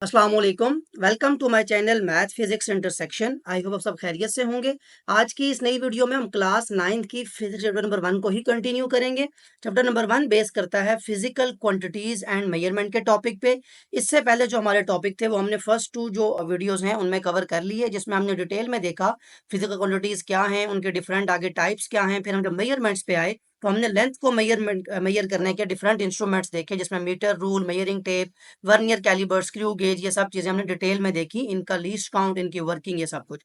अस्सलाम वालेकुम। Welcome to my channel math physics intersection. I hope आप सब खैरियत से होंगे। आज की इस नई वीडियो में हम क्लास 9th की फिजिक्स चैप्टर नंबर 1 को ही कंटिन्यू करेंगे। चैप्टर नंबर 1 बेस करता है फिजिकल क्वांटिटीज एंड मेजरमेंट के टॉपिक पे। इससे पहले जो हमारे टॉपिक थे वो हमने फर्स्ट 2 जो वीडियोस हैं उनमें कवर कर लिए, जिसमें हमने डिटेल में देखा फिजिकल क्वांटिटीज क्या हैं, उनके डिफरेंट आगे टाइप्स क्या हैं। फिर हम जब मेजरमेंट्स पे आए तो हमने लेंथ को मेजर करने के डिफरेंट इंस्ट्रूमेंट्स देखे, जिसमें meter, rule, measuring tape, vernier caliber, screw gauge, ये सब चीजें हमने डिटेल में देखी, इनका लीस्ट काउंट, इनकी वर्किंग, ये सब कुछ।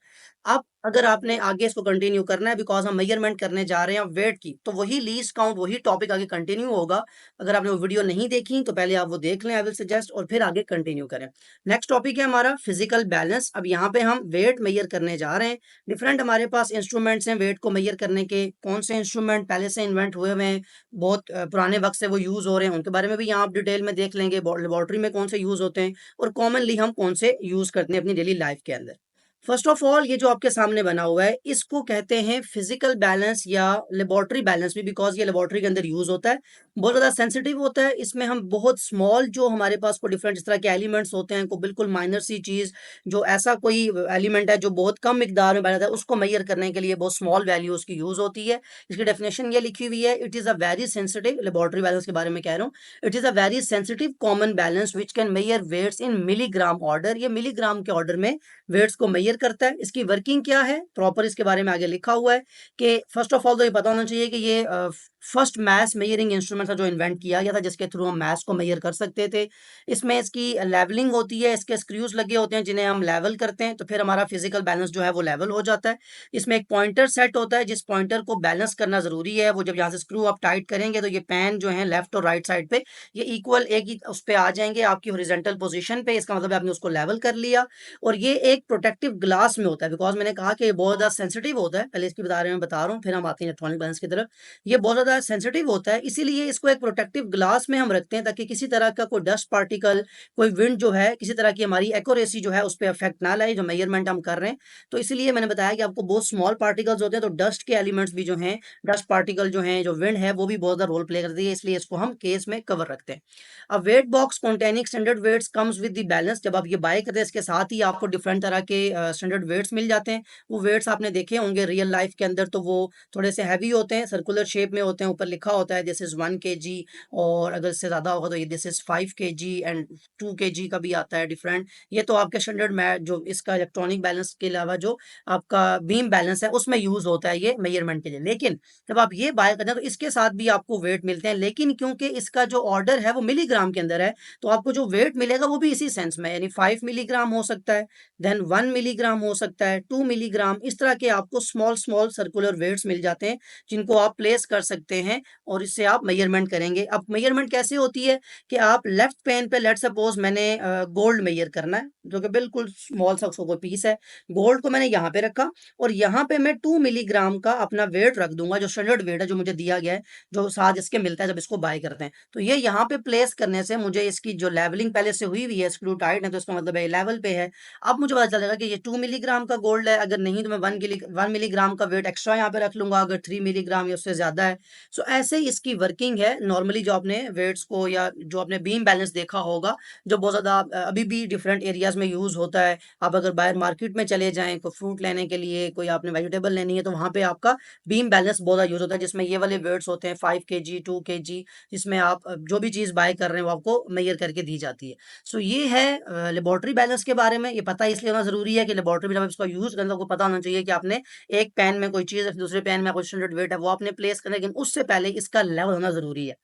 अब अगर आपने आगे इसको कंटिन्यू करना है, बिकॉज हम मेजरमेंट करने जा रहे हैं वेट की, तो वही लीस्ट काउंट, वही टॉपिक आगे कंटिन्यू होगा। अगर आपने वो वीडियो नहीं देखी तो पहले आप वो देख लें, आई विल सजेस्ट, और फिर आगे कंटिन्यू करें। नेक्स्ट टॉपिक है हमारा फिजिकल बैलेंस। अब यहाँ पे हम वेट मेजर करने जा रहे हैं। डिफरेंट हमारे पास इंस्ट्रूमेंट्स हैं वेट को मेजर करने के। कौन से इंस्ट्रूमेंट पहले से इन्वेंट हुए हुए हैं, बहुत पुराने वक्त से वो यूज हो रहे हैं, उनके बारे में भी यहाँ आप डिटेल में देख लेंगे। लेबोरेटरी में कौन से यूज होते हैं और कॉमनली हम कौन से यूज करते हैं अपनी डेली लाइफ के अंदर। फर्स्ट ऑफ ऑल, ये जो आपके सामने बना हुआ है इसको कहते हैं फिजिकल बैलेंस या लेबोरेटरी बैलेंस भी, बिकॉज ये लेबोरेटरी के अंदर यूज होता है। बहुत ज़्यादा सेंसिटिव होता है। इसमें हम बहुत स्मॉल जो हमारे पास को डिफरेंट जिस तरह के एलिमेंट्स होते हैं, को बिल्कुल माइनर सी चीज़, जो ऐसा कोई एलिमेंट है जो बहुत कम मिकदार में पाया जाता है, उसको मेजर करने के लिए बहुत स्मॉल वैल्यू उसकी यूज होती है। इसकी डेफिनेशन ये लिखी हुई है, it is a very sensitive, laboratory balance के बारे में कह रहा हूँ, it is a very sensitive common balance which can measure weights in milligram order. ये मिलीग्राम के ऑर्डर में वेट्स को मेजर करता है। इसकी वर्किंग क्या है प्रॉपर, इसके बारे में आगे लिखा हुआ है कि फर्स्ट ऑफ ऑल तो ये पता होना चाहिए कि ये फर्स्ट मैथ मेजरिंग इंस्ट्रूमेंट था जो इन्वेंट किया गया था, जिसके थ्रू हम मैथ्स को मेजर कर सकते थे। इसमें इसकी लेवलिंग होती है, इसके स्क्रूज लगे होते हैं जिन्हें हम लेवल करते हैं, तो फिर हमारा फिजिकल बैलेंस जो है वो लेवल हो जाता है। इसमें एक पॉइंटर सेट होता है, जिस पॉइंटर को बैलेंस करना जरूरी है। वो जब यहाँ से स्क्रू आप टाइट करेंगे तो ये पेन जो है लेफ्ट और राइट साइड पे ये इक्वल एक ही उस पे आ जाएंगे आपकी हॉरिजॉन्टल पोजीशन पे। इसका मतलब आपने उसको लेवल कर लिया। और ये एक प्रोटेक्टिव ग्लास में होता है, बिकॉज मैंने कहा कि ये बहुत ज़्यादा सेंसिटिव होता है। पहले इसके बारे में बता रहा हूँ, फिर हम आते हैं इलेक्ट्रॉनिक बैलेंस की तरफ। ये बहुत ज़्यादा सेंसिटिव होता है, इसीलिए इसको एक प्रोटेक्टिव ग्लास में हम रखते हैं, ताकि किसी तरह का कोई डस्ट पार्टिकल, कोई विंड जो है, किसी तरह की हमारी एक्यूरेसी जो है उस पर अफेक्ट ना लाए, जो मेजरमेंट हम कर रहे हैं। तो इसीलिए मैंने बताया कि आपको बहुत स्मॉल पार्टिकल्स होते हैं, तो डस्ट के एलिमेंट्स भी जो हैं, डस्ट पार्टिकल जो हैं, जो विंड है, वो भी बहुत ज़्यादा रोल प्ले करती है, इसलिए इसको हम केस में कवर रखते हैं। अब weight box containing standard weights comes with the balance. जब आप ये बाय करते हैं, इसके साथ ही आपको डिफरेंट तरह के स्टैंडर्ड वेट्स मिल जाते हैं। वो वेट्स आपने देखे होंगे रियल लाइफ के अंदर, तो वो थोड़े से हैवी होते हैं, सर्कुलर शेप में होते हैं, ऊपर लिखा होता है दिस इज 1 kg, और अगर इससे ज़्यादा होगा तो ये this is 5 kg and 2 kg का भी आता है डिफरेंट। ये तो आपके स्टैंडर्ड मैथ जो इसका इलेक्ट्रॉनिक बैलेंस के अलावा जो आपका बीम बैलेंस है उसमें यूज होता है ये मेजरमेंट के लिए। लेकिन जब आप ये बाय करते हैं तो इसके साथ भी आपको वेट मिलते हैं, लेकिन क्योंकि इसका जो ऑर्डर है वो मिलीग्राम के अंदर है, तो आपको जो वेट मिलेगा वो भी इसी सेंस में, यानी 5 मिलीग्राम हो सकता है, देन 1 मिलीग्राम हो सकता है, 2 मिलीग्राम, इस तरह के आपको स्मॉल स्मॉल सर्कुलर वेट्स मिल जाते हैं, जिनको आप प्लेस कर सकते हैं और इससे आप मेजरमेंट करेंगे। अब मेजरमेंट कैसे होती है कि आप लेफ्ट पेन पे, लेट सपोज मैंने गोल्ड मेजर करना है, जो कि बिल्कुल स्मॉल सा कोई पीस है, गोल्ड को मैंने यहाँ पे रखा और यहाँ पे मैं 2 मिलीग्राम का अपना वेट रख दूंगा, जो स्टैंडर्ड वेट है जो मुझे दिया गया है, जो साथ इसके मिलता है जब इसको बाय करते हैं। तो ये यहाँ पे प्लेस करने से मुझे इसकी जो लेवलिंग पहले से हुई हुई है, स्क्रू टाइट है, तो इसका मतलब है लेवल पे है। अब मुझे पता चलेगा कि ये 2 मिलीग्राम का गोल्ड है, अगर नहीं तो मैं 1 मिलीग्राम का वेट एक्स्ट्रा यहाँ पे रख लूंगा, अगर 3 मिलीग्राम या उससे ज्यादा है। सो ऐसे ही इसकी वर्किंग है। नॉर्मली जो आपने वेट्स को या जो आपने बीम बैलेंस देखा होगा, जो बहुत ज्यादा अभी भी डिफरेंट एरियाज में यूज होता है। आप अगर बाहर मार्केट में चले जाएं कोई फ्रूट लेने के लिए, कोई आपने वेजिटेबल लेनी है, तो वहां पे आपका बीम बैलेंस बहुत ज़्यादा यूज होता है, जिसमें ये वाले वेट्स होते हैं 5 kg 2 kg, जिसमें आप जो भी चीज़ बाय कर रहे हैं वो आपको मेजर करके दी जाती है। सो ये है लेबोरेटरी बैलेंस के बारे में। ये पता इसलिए होना जरूरी है कि लेबोरेटरी में जब आप इसका यूज करें तो आपको पता होना चाहिए कि आपने एक पेन में कोई चीज़ है, दूसरे पेन में कोई स्टैंडर्ड वेट है, वो आपने प्लेस करना है, लेकिन उससे पहले इसका लेवल होना जरूरी है।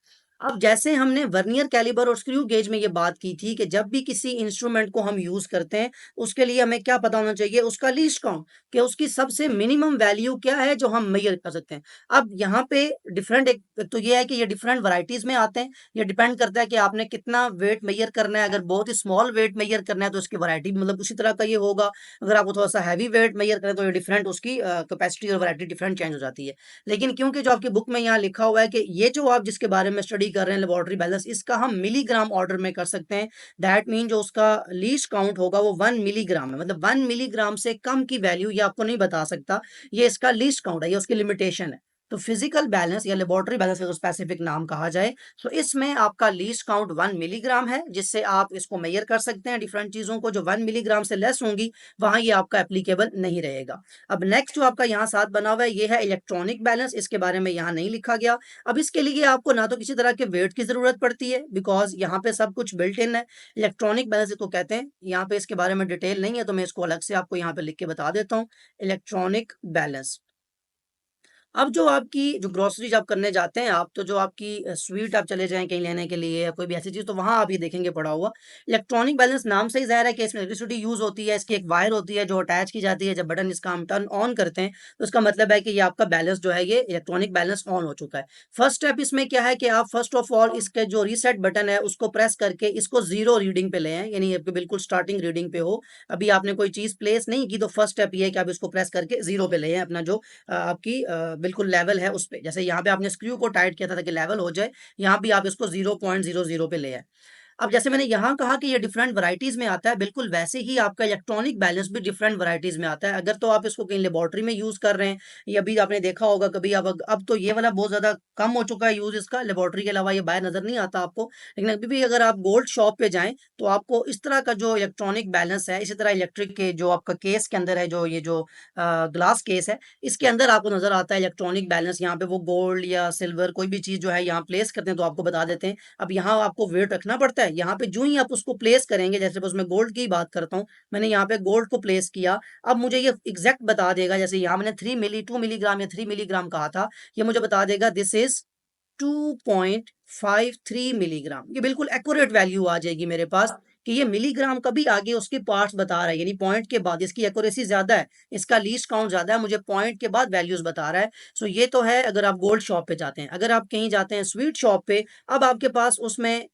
अब जैसे हमने वर्नियर कैलिबर और स्क्रू गेज में ये बात की थी कि जब भी किसी इंस्ट्रूमेंट को हम यूज करते हैं, उसके लिए हमें क्या पता होना चाहिए, उसका लीस्ट काउंट, कि उसकी सबसे मिनिमम वैल्यू क्या है जो हम मेजर कर सकते हैं। अब यहाँ पे डिफरेंट, एक तो ये है कि ये डिफरेंट वैरायटीज में आते हैं। ये डिपेंड करता है कि आपने कितना वेट मेजर करना है। अगर बहुत ही स्मॉल वेट मेजर करना है तो उसकी वैरायटी मतलब उसी तरह का ये होगा। अगर आपको थोड़ा सा हैवी वेट मेजर करें तो ये डिफरेंट, उसकी कैपेसिटी और वैरायटी डिफरेंट चेंज हो जाती है। लेकिन क्योंकि जो आपकी बुक में यहाँ लिखा हुआ है कि ये जो आप जिसके बारे में स्टडी कर रहे हैं लेबोरेटरी बैलेंस, इसका हम मिलीग्राम ऑर्डर में कर सकते हैं। दैट मीन जो उसका लीस्ट काउंट होगा वो 1 मिलीग्राम है, मतलब 1 मिलीग्राम से कम की वैल्यू ये आपको नहीं बता सकता। ये इसका लीस्ट काउंट है, ये उसकी लिमिटेशन है। तो फिजिकल बैलेंस या लेबोरेटरी बैलेंस का स्पेसिफिक नाम कहा जाए, तो इसमें आपका लीस्ट काउंट 1 मिलीग्राम है, जिससे आप इसको मेजर कर सकते हैं डिफरेंट चीजों को। जो 1 मिलीग्राम से लेस होंगी वहां ये आपका एप्लीकेबल नहीं रहेगा। अब नेक्स्ट जो आपका यहाँ साथ बना हुआ है ये है इलेक्ट्रॉनिक बैलेंस। इसके बारे में यहाँ नहीं लिखा गया। अब इसके लिए आपको ना तो किसी तरह के वेट की जरूरत पड़ती है, बिकॉज यहाँ पे सब कुछ बिल्ट इन है। इलेक्ट्रॉनिक बैलेंस इसको कहते हैं। यहाँ पे इसके बारे में डिटेल नहीं है, तो मैं इसको अलग से आपको यहाँ पे लिख के बता देता हूँ। Electronic balance. अब जो आपकी जो ग्रोसरीज आप करने जाते हैं आप, तो जो आपकी स्वीट आप चले जाएँ कहीं लेने के लिए या कोई भी ऐसी चीज़, तो वहाँ आप ये देखेंगे पड़ा हुआ। इलेक्ट्रॉनिक बैलेंस नाम से ही ज़ाहिर है कि इसमें इलेक्ट्रिसिटी यूज़ होती है, इसकी एक वायर होती है जो अटैच की जाती है। जब बटन इसका हम टर्न ऑन करते हैं, तो इसका मतलब है कि ये आपका बैलेंस जो है ये इलेक्ट्रॉनिक बैलेंस ऑन हो चुका है। फर्स्ट स्टेप इसमें क्या है कि आप फर्स्ट ऑफ ऑल इसके जो रीसेट बटन है उसको प्रेस करके इसको 0 रीडिंग पे ले आएँ, यानी आपके बिल्कुल स्टार्टिंग रीडिंग पे हो। अभी आपने कोई चीज़ प्लेस नहीं की, तो फर्स्ट स्टेप ये है कि आप इसको प्रेस करके 0 पे ले आएँ, अपना जो आपकी बिल्कुल लेवल है उस पे। जैसे यहाँ पे आपने स्क्रू को टाइट किया था ताकि लेवल हो जाए, यहाँ भी आप इसको 0.00 पे ले आए। अब जैसे मैंने यहाँ कहा कि ये डिफरेंट वैराइटीज़ में आता है, बिल्कुल वैसे ही आपका इलेक्ट्रॉनिक बैलेंस भी डिफरेंट वैराइटीज़ में आता है। अगर तो आप इसको कहीं लेबोरेटरी में यूज़ कर रहे हैं, या अभी आपने देखा होगा कभी, अब तो ये वाला बहुत ज़्यादा कम हो चुका है यूज़ इसका, लेबोरेटरी के अलावा ये बाहर नज़र नहीं आता आपको। लेकिन अभी भी अगर आप गोल्ड शॉप पे जाएँ, तो आपको इस तरह का जो इलेक्ट्रॉनिक बैलेंस है, इसी तरह इलेक्ट्रिक के जो आपका केस के अंदर है, जो ये जो ग्लास केस है, इसके अंदर आपको नज़र आता है इलेक्ट्रॉनिक बैलेंस। यहाँ पे वो गोल्ड या सिल्वर कोई भी चीज़ जो है यहाँ प्लेस करते हैं तो आपको बता देते हैं। अब यहाँ आपको वेट रखना पड़ता है। यहाँ पे जो ही आप उसको प्लेस करेंगे, जैसे बस मैं गोल्ड की बात करता हूँ, मैंने यहाँ पे गोल्ड को प्लेस किया, अब मुझे ये एग्जैक्ट बता देगा। जैसे यहाँ मैंने 2 मिलीग्राम या 3 मिलीग्राम कहा था, ये मुझे बता देगा दिस इज 2.53 मिलीग्राम। ये बिल्कुल एक्यूरेट वैल्यू आ जाएगी मेरे पास कि ये मिलीग्राम का भी आगे उसके पार्ट्स बता रहा है, यानी पॉइंट के बाद इसकी एक्यूरेसी ज्यादा है, इसका लीस्ट काउंट ज्यादा है, मुझे पॉइंट के बाद वैल्यूज बता रहा है। सो ये तो है अगर आप गोल्ड शॉप पे जाते हैं। अगर आप कहीं जाते हैं स्वीट शॉप पे, अब आपके पास उसमें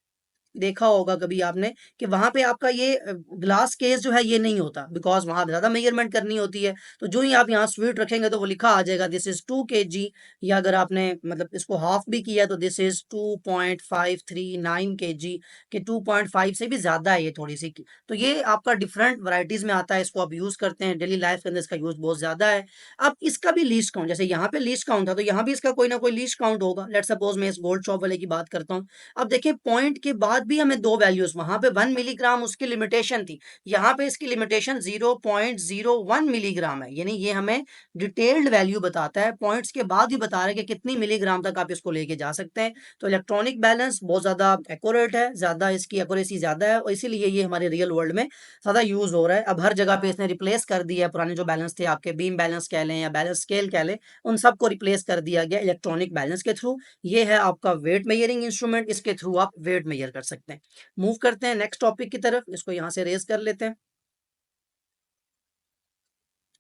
देखा होगा कभी आपने कि वहां पे आपका ये ग्लास केस जो है ये नहीं होता, बिकॉज वहां ज्यादा मेजरमेंट करनी होती है। तो जो ही आप यहाँ स्वीट रखेंगे तो वो लिखा आ जाएगा दिस इज 2 kg, या अगर आपने मतलब इसको हाफ भी किया तो दिस इज 2.539 kg, कि 2.5 से भी ज्यादा है ये थोड़ी सी तो ये आपका डिफरेंट वराइटीज में आता है। इसको आप यूज करते हैं डेली लाइफ के अंदर, इसका यूज बहुत ज्यादा है। अब इसका भी लीस्ट काउंट, जैसे यहाँ पे लीस्ट काउंट था, तो यहाँ भी इसका कोई ना कोई लीस्ट काउंट होगा। लेट्स सपोज मैं इस गोल्ड शॉप वाले की बात करता हूँ। अब देखिए पॉइंट के बाद भी हमें दो वैल्यूज, वहां पे 1 मिलीग्राम उसकी लिमिटेशन थी, यहाँ पे इसकी लिमिटेशन 0.01 मिलीग्राम है, यानी ये हमें डिटेल्ड वैल्यू बताता है। पॉइंट्स के बाद भी बता रहा है कि कितनी मिलीग्राम तक आप इसको लेके जा सकते हैं। तो इलेक्ट्रॉनिक बैलेंस बहुत ज्यादा एक्यूरेट है, ज्यादा इसकी एक्यूरेसी ज्यादा है, और इसीलिए ये हमारे रियल वर्ल्ड में ज्यादा यूज हो रहा है। अब हर जगह पे इसने रिप्लेस कर दिया है पुराने जो बैलेंस थे, आपके बीम बैलेंस कह लें या बैलेंस स्केल कह लें, उन सबको रिप्लेस कर दिया गया इलेक्ट्रॉनिक बैलेंस के थ्रू। ये है आपका वेट मेजरिंग इंस्ट्रूमेंट, इसके थ्रू आप वेट मेजर कर सकते हैं। मूव करते हैं नेक्स्ट टॉपिक की तरफ, इसको यहां से रेज कर लेते हैं।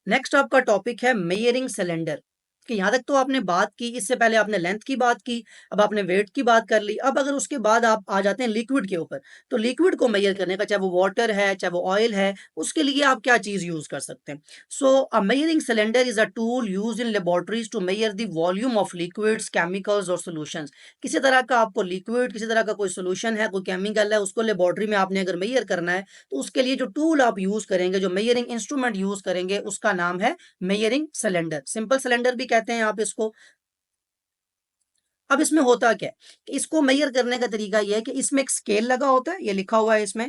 नेक्स्ट आपका टॉपिक है मेजरिंग सिलेंडर। कि यहां तक तो आपने बात की, इससे पहले आपने लेंथ की बात की, अब आपने वेट की बात कर ली। अब अगर उसके बाद आप आ जाते हैं लिक्विड के ऊपर, तो लिक्विड को मेजर करने का, चाहे वो वाटर है चाहे वो ऑयल है, उसके लिए आप क्या चीज यूज कर सकते हैं। So a measuring cylinder is a tool use in laboratories to measure the volume of liquids, chemicals और सोल्यूशंस। किसी तरह का आपको लिक्विड, किसी तरह का कोई सोल्यूशन है, कोई केमिकल है, उसको लेबोरेटरी में आपने अगर मेजर करना है, तो उसके लिए जो टूल आप यूज करेंगे, जो मेजरिंग इंस्ट्रूमेंट यूज करेंगे, उसका नाम है मेजरिंग सिलेंडर। सिंपल सिलेंडर भी कहते हैं आप इसको। अब इसमें होता क्या है कि इसको मेजर करने का तरीका ये है कि इसमें एक स्केल लगा होता है, ये लिखा हुआ है इसमें।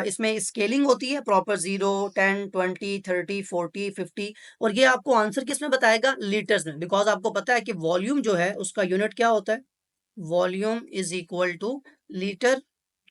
इसमें स्केलिंग होती है प्रॉपर, 0, 10, 20, 30, 40, 50, और ये आपको आंसर किस में बताएगा, लीटर्स में, बिकॉज आपको पता है कि वॉल्यूम जो है उसका यूनिट क्या होता है, volume is equal two litre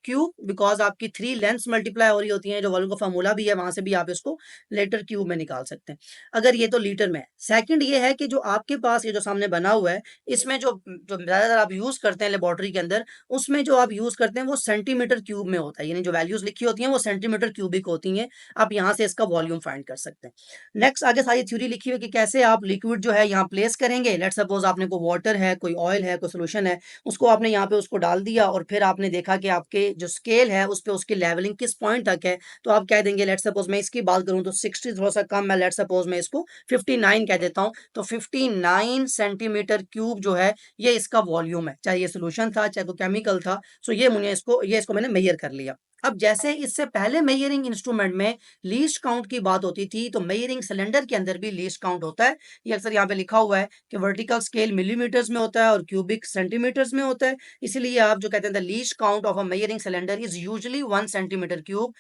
cube, because आपकी 3 लेंथ्स मल्टीप्लाई हो रही होती हैं, जो वॉल्यूम का फार्मूला भी है, वहां से भी आप इसको लीटर क्यूब में निकाल सकते हैं, अगर ये तो लीटर में है। सेकंड ये है कि जो आपके पास ये जो सामने बना हुआ है, इसमें जो जो ज्यादातर आप यूज करते हैं लेबोरेटरी के अंदर, उसमें जो आप यूज करते हैं वो सेंटीमीटर क्यूब में होता है, यानी जो वैल्यूज लिखी होती हैं वो सेंटीमीटर क्यूबिक होती हैं। आप यहाँ से इसका वॉल्यूम फाइंड कर सकते हैं। नेक्स्ट आगे सारी थ्योरी लिखी हुई है कि कैसे आप लिक्विड जो है यहाँ प्लेस करेंगे। लेट सपोज आपने कोई वाटर है, कोई ऑयल है, कोई सोल्यूशन है, उसको आपने यहाँ पे उसको डाल दिया, और फिर आपने देखा कि आपके जो स्केल है उस पे उसकी लेवलिंग किस पॉइंट तक है, तो आप कह देंगे, लेट सपोज मैं इसकी बात करूं तो 60 थोड़ा सा कम है, लेट सपोज मैं इसको 59 कह देता हूं, तो 59 सेंटीमीटर क्यूब जो है ये इसका वॉल्यूम है, चाहे ये सोल्यूशन था चाहे तो केमिकल था। सो ये मुझे इसको मैंने मेजर कर लिया। अब जैसे इससे पहले मेजरिंग इंस्ट्रूमेंट में लीस्ट काउंट की बात होती थी, तो मेजरिंग सिलेंडर के अंदर भी लीस्ट काउंट होता है। ये अक्सर यहाँ पे लिखा हुआ है कि वर्टिकल स्केल मिलीमीटर्स में होता है और क्यूबिक सेंटीमीटर्स में होता है। इसीलिए आप जो कहते हैं the least count of a measuring cylinder is usually 1 centimetre cube,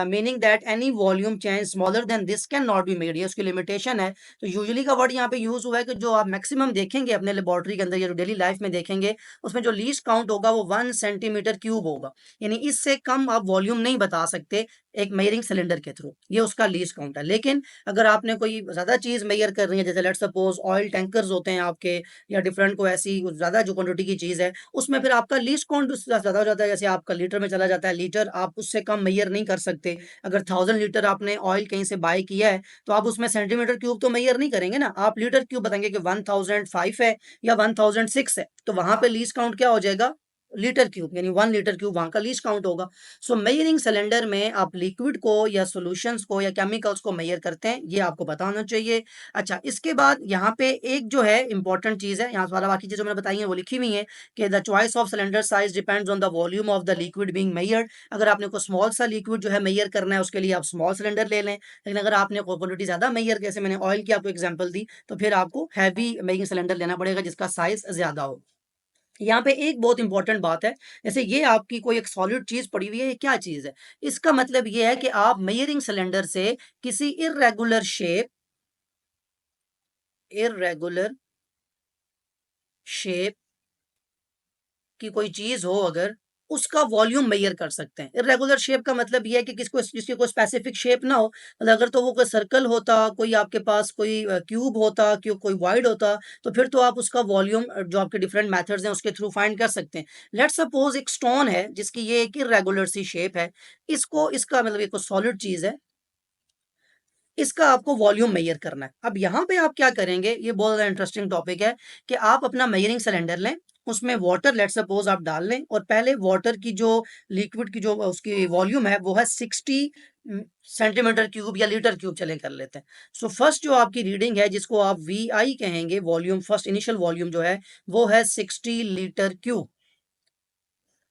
meaning that any volume change smaller than this can not be made. ये उसकी लिमिटेशन है। तो यूजुअली का वर्ड यहाँ पे यूज हुआ है कि जो आप मैक्सिमम देखेंगे अपने लेबोरेटरी के अंदर या जो डेली लाइफ में देखेंगे, उसमें जो लीस्ट काउंट होगा वो 1 सेंटीमीटर क्यूब होगा। यानी इससे कम आप वॉल्यूम नहीं बता सकते एक मेजरिंग सिलेंडर के थ्रू। ये उसका लीस्ट काउंट है। लेकिन अगर आपने कोई ज्यादा चीज मेजर कर रही है, जैसे लेट्स सपोज ऑयल टैंकर्स होते हैं आपके, या डिफरेंट को ऐसी ज्यादा जो क्वांटिटी की चीज है, उसमें फिर आपका लीस्ट काउंट ज्यादा हो जाता है। जैसे आपका लीटर में चला जाता है, लीटर आप उससे कम मेजर नहीं कर सकते। अगर 1000 लीटर आपने ऑयल कहीं से बाय किया है, तो आप उसमें सेंटीमीटर क्यूब तो मेजर नहीं करेंगे ना, आप लीटर क्यूब बताएंगे कि 1005 है या 1006 है। तो वहां पे लीस्ट काउंट क्या हो जाएगा? लीटर क्यूब, यानी 1 लीटर क्यूब वहां का लीस्ट काउंट होगा। सो मेजरिंग सिलेंडर में आप लिक्विड को या सॉल्यूशंस को या केमिकल्स को मेजर करते हैं, ये आपको पता होना चाहिए। अच्छा, इसके बाद यहाँ पे एक जो है इंपॉर्टेंट चीज है, यहाँ वाला बाकी चीजें मैंने बताई हैं वो लिखी हुई है कि the choice of cylinder size depends on the volume of the liquid being measured. अगर आपने कोई स्मॉल सा लिक्विड जो है मेजर करना है, उसके लिए आप स्मॉल सिलेंडर ले लें। लेकिन अगर आपने कोई क्वांटिटी ज्यादा मेजर, जैसे मैंने ऑयल की आपको एग्जांपल दी, तो फिर आपको हैवी मेजरिंग सिलेंडर लेना पड़ेगा जिसका साइज ज्यादा हो। यहाँ पे एक बहुत इंपॉर्टेंट बात है, जैसे ये आपकी कोई एक सॉलिड चीज पड़ी हुई है, ये क्या चीज है? इसका मतलब ये है कि आप मेजरिंग सिलेंडर से किसी इरेगुलर शेप की कोई चीज हो अगर, उसका वॉल्यूम मेजर कर सकते हैं। इरेगुलर शेप का मतलब ये है कि किसको जिसकी कोई स्पेसिफिक शेप ना हो। मतलब अगर तो वो कोई सर्कल होता, कोई आपके पास कोई क्यूब होता, कोई वाइड होता, तो फिर तो आप उसका वॉल्यूम जो आपके डिफरेंट मेथड्स हैं उसके थ्रू फाइंड कर सकते हैं। लेट सपोज एक स्टोन है जिसकी ये एक इरेगुलर सी शेप है, इसको इसका मतलब एक सॉलिड चीज है, इसका आपको वॉल्यूम मेजर करना है। अब यहाँ पे आप क्या करेंगे, ये बहुत ज्यादा इंटरेस्टिंग टॉपिक है कि आप अपना मेजरिंग सिलेंडर लें, उसमें वाटर लेट सपोज आप डाल लें, और पहले वाटर की जो लिक्विड की जो उसकी वॉल्यूम है वो है 60 सेंटीमीटर क्यूब या लीटर क्यूब, चले कर लेते हैं। सो फर्स्ट जो आपकी रीडिंग है जिसको आप वी आई कहेंगे, वॉल्यूम फर्स्ट इनिशियल वॉल्यूम जो है वो है 60 लीटर क्यूब।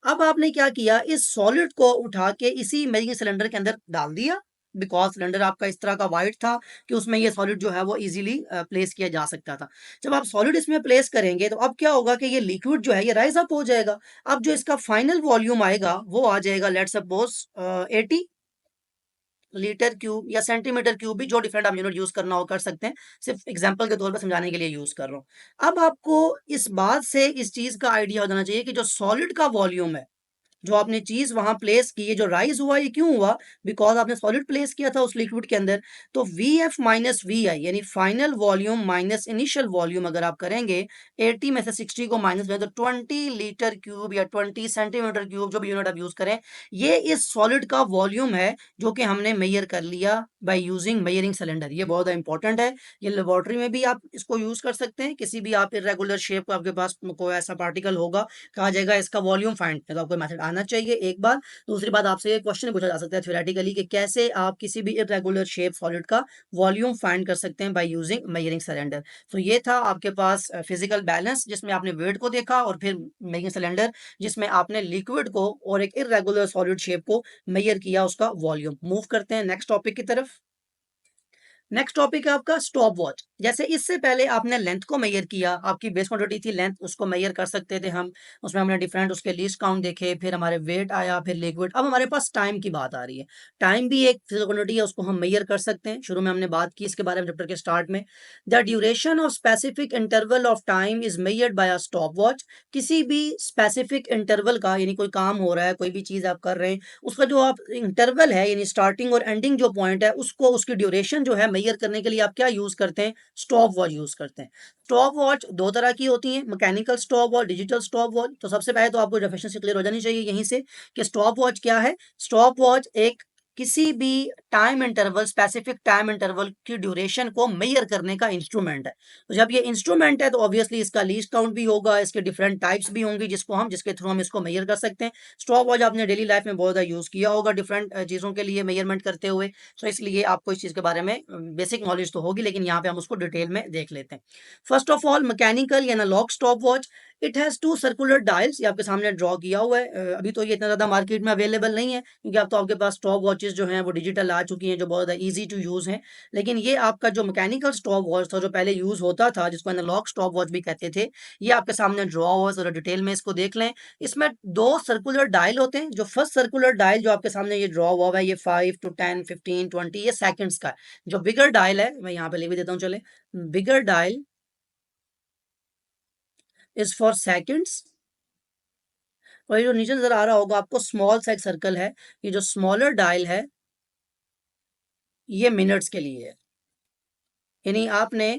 अब आपने क्या किया, इस सॉलिड को उठा के इसी मेजरिंग सिलेंडर के अंदर डाल दिया, बिकॉज सिलेंडर आपका इस तरह का वाइड था कि उसमें ये सॉलिड जो है वो इजीली प्लेस किया जा सकता था। जब आप सॉलिड इसमें प्लेस करेंगे तो अब क्या होगा कि ये लिक्विड जो है ये राइज अप हो जाएगा। अब जो इसका फाइनल वॉल्यूम आएगा वो आ जाएगा लेट सपोज 80 लीटर क्यूब या सेंटीमीटर क्यूब, भी जो डिफरेंट आप यूनिट यूज करना हो कर सकते हैं। सिर्फ एग्जांपल के तौर पर समझाने के लिए यूज कर रहा हूँ। अब आपको इस बात से इस चीज का आइडिया हो जाना चाहिए कि जो सॉलिड का वॉल्यूम है, जो आपने चीज वहां प्लेस की है, जो राइज हुआ ये क्यों हुआ? बिकॉज आपने सॉलिड प्लेस किया था उस लिक्विड के अंदर। तो वी एफ माइनस वी आई यानी final volume minus initial volume अगर आप करेंगे, 80 में से 60 को माइनस करें तो 20 लीटर क्यूब या 20 सेंटीमीटर क्यूब, जो भी यूनिट आप यूज करें, ये इस सॉलिड का वॉल्यूम है जो कि हमने मेजर कर लिया बाय यूजिंग मेजरिंग सिलेंडर। ये बहुत इंपॉर्टेंट है। ये लेबोरेटरी में भी आप इसको यूज कर सकते हैं। किसी भी आप इरेगुलर शेप का आपके पास कोई ऐसा पार्टिकल होगा, कहा जाएगा इसका वॉल्यूम फाइंड, तो आपको मेथड आना चाहिए एक बार। दूसरी बात, आपसे ये क्वेश्चन पूछा जा सकता है थ्योरेटिकली कि कैसे आप किसी भी इरेगुलर शेप सॉलिड का वॉल्यूम फाइंड कर सकते हैं बाय यूजिंग मेजरिंग सिलेंडर। तो ये था आपके पास फिजिकल बैलेंस, जिसमें आपने वेट को देखा, और फिर मेजरिंग सिलेंडर जिसमें आपने लिक्विड को और एक इरेगुलर सॉलिड शेप को मेजर किया उसका वॉल्यूम। मूव करते हैं नेक्स्ट टॉपिक की तरफ। नेक्स्ट टॉपिक है आपका स्टॉप वॉच। जैसे इससे पहले आपने लेंथ को मेजर किया, आपकी बेस क्वांटिटी थी लेंथ, उसको मेजर कर सकते थे हम, उसमें हमने डिफरेंट उसके लीस्ट काउंट देखे, फिर हमारे वेट आया, फिर लिक्विड। अब हमारे पास टाइम की बात आ रही है। टाइम भी एक फिजिकल क्वांटिटी है, उसको हम मेजर कर सकते हैं। शुरू में हमने बात की इसके बारे में चैप्टर के स्टार्ट में। The duration of specific interval of time is measured by a stop watch. किसी भी स्पेसिफिक इंटरवल का, यानी कोई काम हो रहा है, कोई भी चीज आप कर रहे हैं, उसका जो आप इंटरवल है यानी स्टार्टिंग और एंडिंग जो पॉइंट है, उसको उसकी ड्यूरेशन जो है मेजर करने के लिए आप क्या यूज करते हैं? स्टॉप वॉच यूज करते हैं। स्टॉप वॉच दो तरह की होती है, mechanical stop watch, digital stop watch. तो सबसे पहले तो आपको डेफिनेशन क्लियर हो जानी चाहिए यहीं से कि स्टॉप वॉच क्या है। स्टॉप वॉच एक किसी भी time interval, specific time interval की ड्यूरेशन को मेजर करने का इंस्ट्रूमेंट है। तो जब ये इंस्ट्रूमेंट है तो ऑब्वियसली इसका लीस्ट काउंट भी होगा, इसके डिफरेंट टाइप्स भी होंगी जिसके थ्रू हम इसको मेजर कर सकते हैं। स्टॉप वॉच आपने डेली लाइफ में बहुत ज़्यादा यूज किया होगा डिफरेंट चीज़ों के लिए मेजरमेंट करते हुए। तो इसलिए आपको इस चीज़ के बारे में बेसिक नॉलेज तो होगी, लेकिन यहाँ पे हम उसको डिटेल में देख लेते हैं। फर्स्ट ऑफ ऑल, मैकेनिकल या analog stop watch it has two circular dials, ये आपके सामने ड्रॉ किया हुआ है। अभी तो ये इतना ज़्यादा मार्केट में अवेलेबल नहीं है, क्योंकि अब तो आपके पास स्टॉप वॉचेस जो हैं वो डिजिटल आ चुकी हैं, जो बहुत ज़्यादा ईजी टू यूज़ हैं। लेकिन ये आपका जो मैकेनिकल स्टॉप वॉच था, जो पहले यूज़ होता था, जिसको एनालॉग स्टॉप वॉच भी कहते थे, ये आपके सामने ड्रॉ हुआ है। ज़रा डिटेल में इसको देख लें। इसमें दो सर्कुलर डायल होते हैं। जो फर्स्ट सर्कुलर डायल जो आपके सामने ये ड्रॉ हुआ है, ये 5 to 10, 15, 20 ये सेकंड्स का है। जो बिगर डायल है, मैं यहाँ पे लिख भी देता हूँ, चले, बिगर डायल इज फॉर सेकंड्स। और ये जो नीचे नजर आ रहा होगा आपको स्मॉल सा एक सर्कल है, ये जो स्मॉलर डायल है ये मिनट्स के लिए है। यानी आपने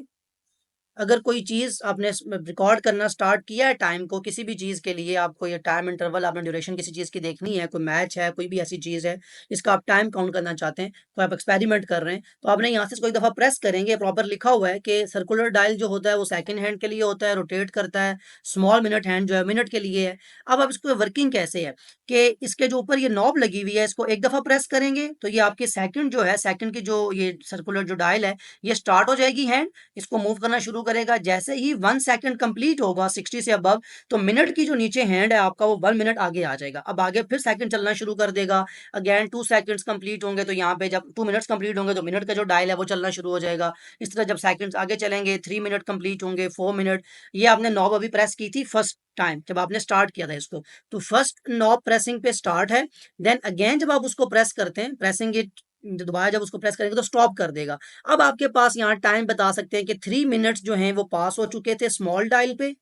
अगर कोई चीज़ आपने रिकॉर्ड करना स्टार्ट किया है टाइम को, किसी भी चीज़ के लिए आपको ये टाइम इंटरवल, आपने ड्यूरेशन किसी चीज़ की देखनी है, कोई मैच है, कोई भी ऐसी चीज़ है जिसका आप टाइम काउंट करना चाहते हैं, तो आप एक्सपेरिमेंट कर रहे हैं, तो आपने यहाँ से इसको एक दफ़ा प्रेस करेंगे, प्रॉपर लिखा हुआ है कि सर्कुलर डायल जो होता है वो सेकंड हैंड के लिए होता है, रोटेट करता है। स्मॉल मिनट हैंड जो है मिनट के लिए है। अब इसको वर्किंग कैसे है कि इसके जो ऊपर ये नॉब लगी हुई है, इसको एक दफ़ा प्रेस करेंगे तो ये आपके सेकंड जो है, सेकंड की जो ये सर्कुलर जो डायल है, ये स्टार्ट हो जाएगी हैंड, इसको मूव करना शुरू करेगा। जैसे ही 1 सेकंड कंप्लीट होगा 60 से अबव, तो मिनट की जो नीचे हैंड है आपका वो 1 मिनट आगे आ जाएगा। अब आगे फिर सेकंड चलना शुरू कर देगा। अगेन 2 सेकंड्स कंप्लीट होंगे तो यहाँ पे जब 2 मिनट्स कंप्लीट होंगे तो मिनट का जो डायल है वो चलना शुरू हो जाएगा। इस तरह जब सेकंड्स आगे चलेंगे 3 मिनट कंप्लीट होंगे, 4 मिनट। ये आपने नॉब अभी प्रेस की थी फर्स्ट टाइम जब आपने स्टार्ट किया था इसको, तो फर्स्ट नॉब प्रेसिंग पे स्टार्ट है। देन अगेन जब आप उसको प्रेस करते हैं, प्रेसिंग इट, दोबारा जब उसको प्रेस करेंगे तो स्टॉप कर देगा। अब आपके पास यहाँ टाइम बता सकते हैं कि 3 मिनट्स जो हैं वो पास हो चुके थे स्मॉल डायल पे,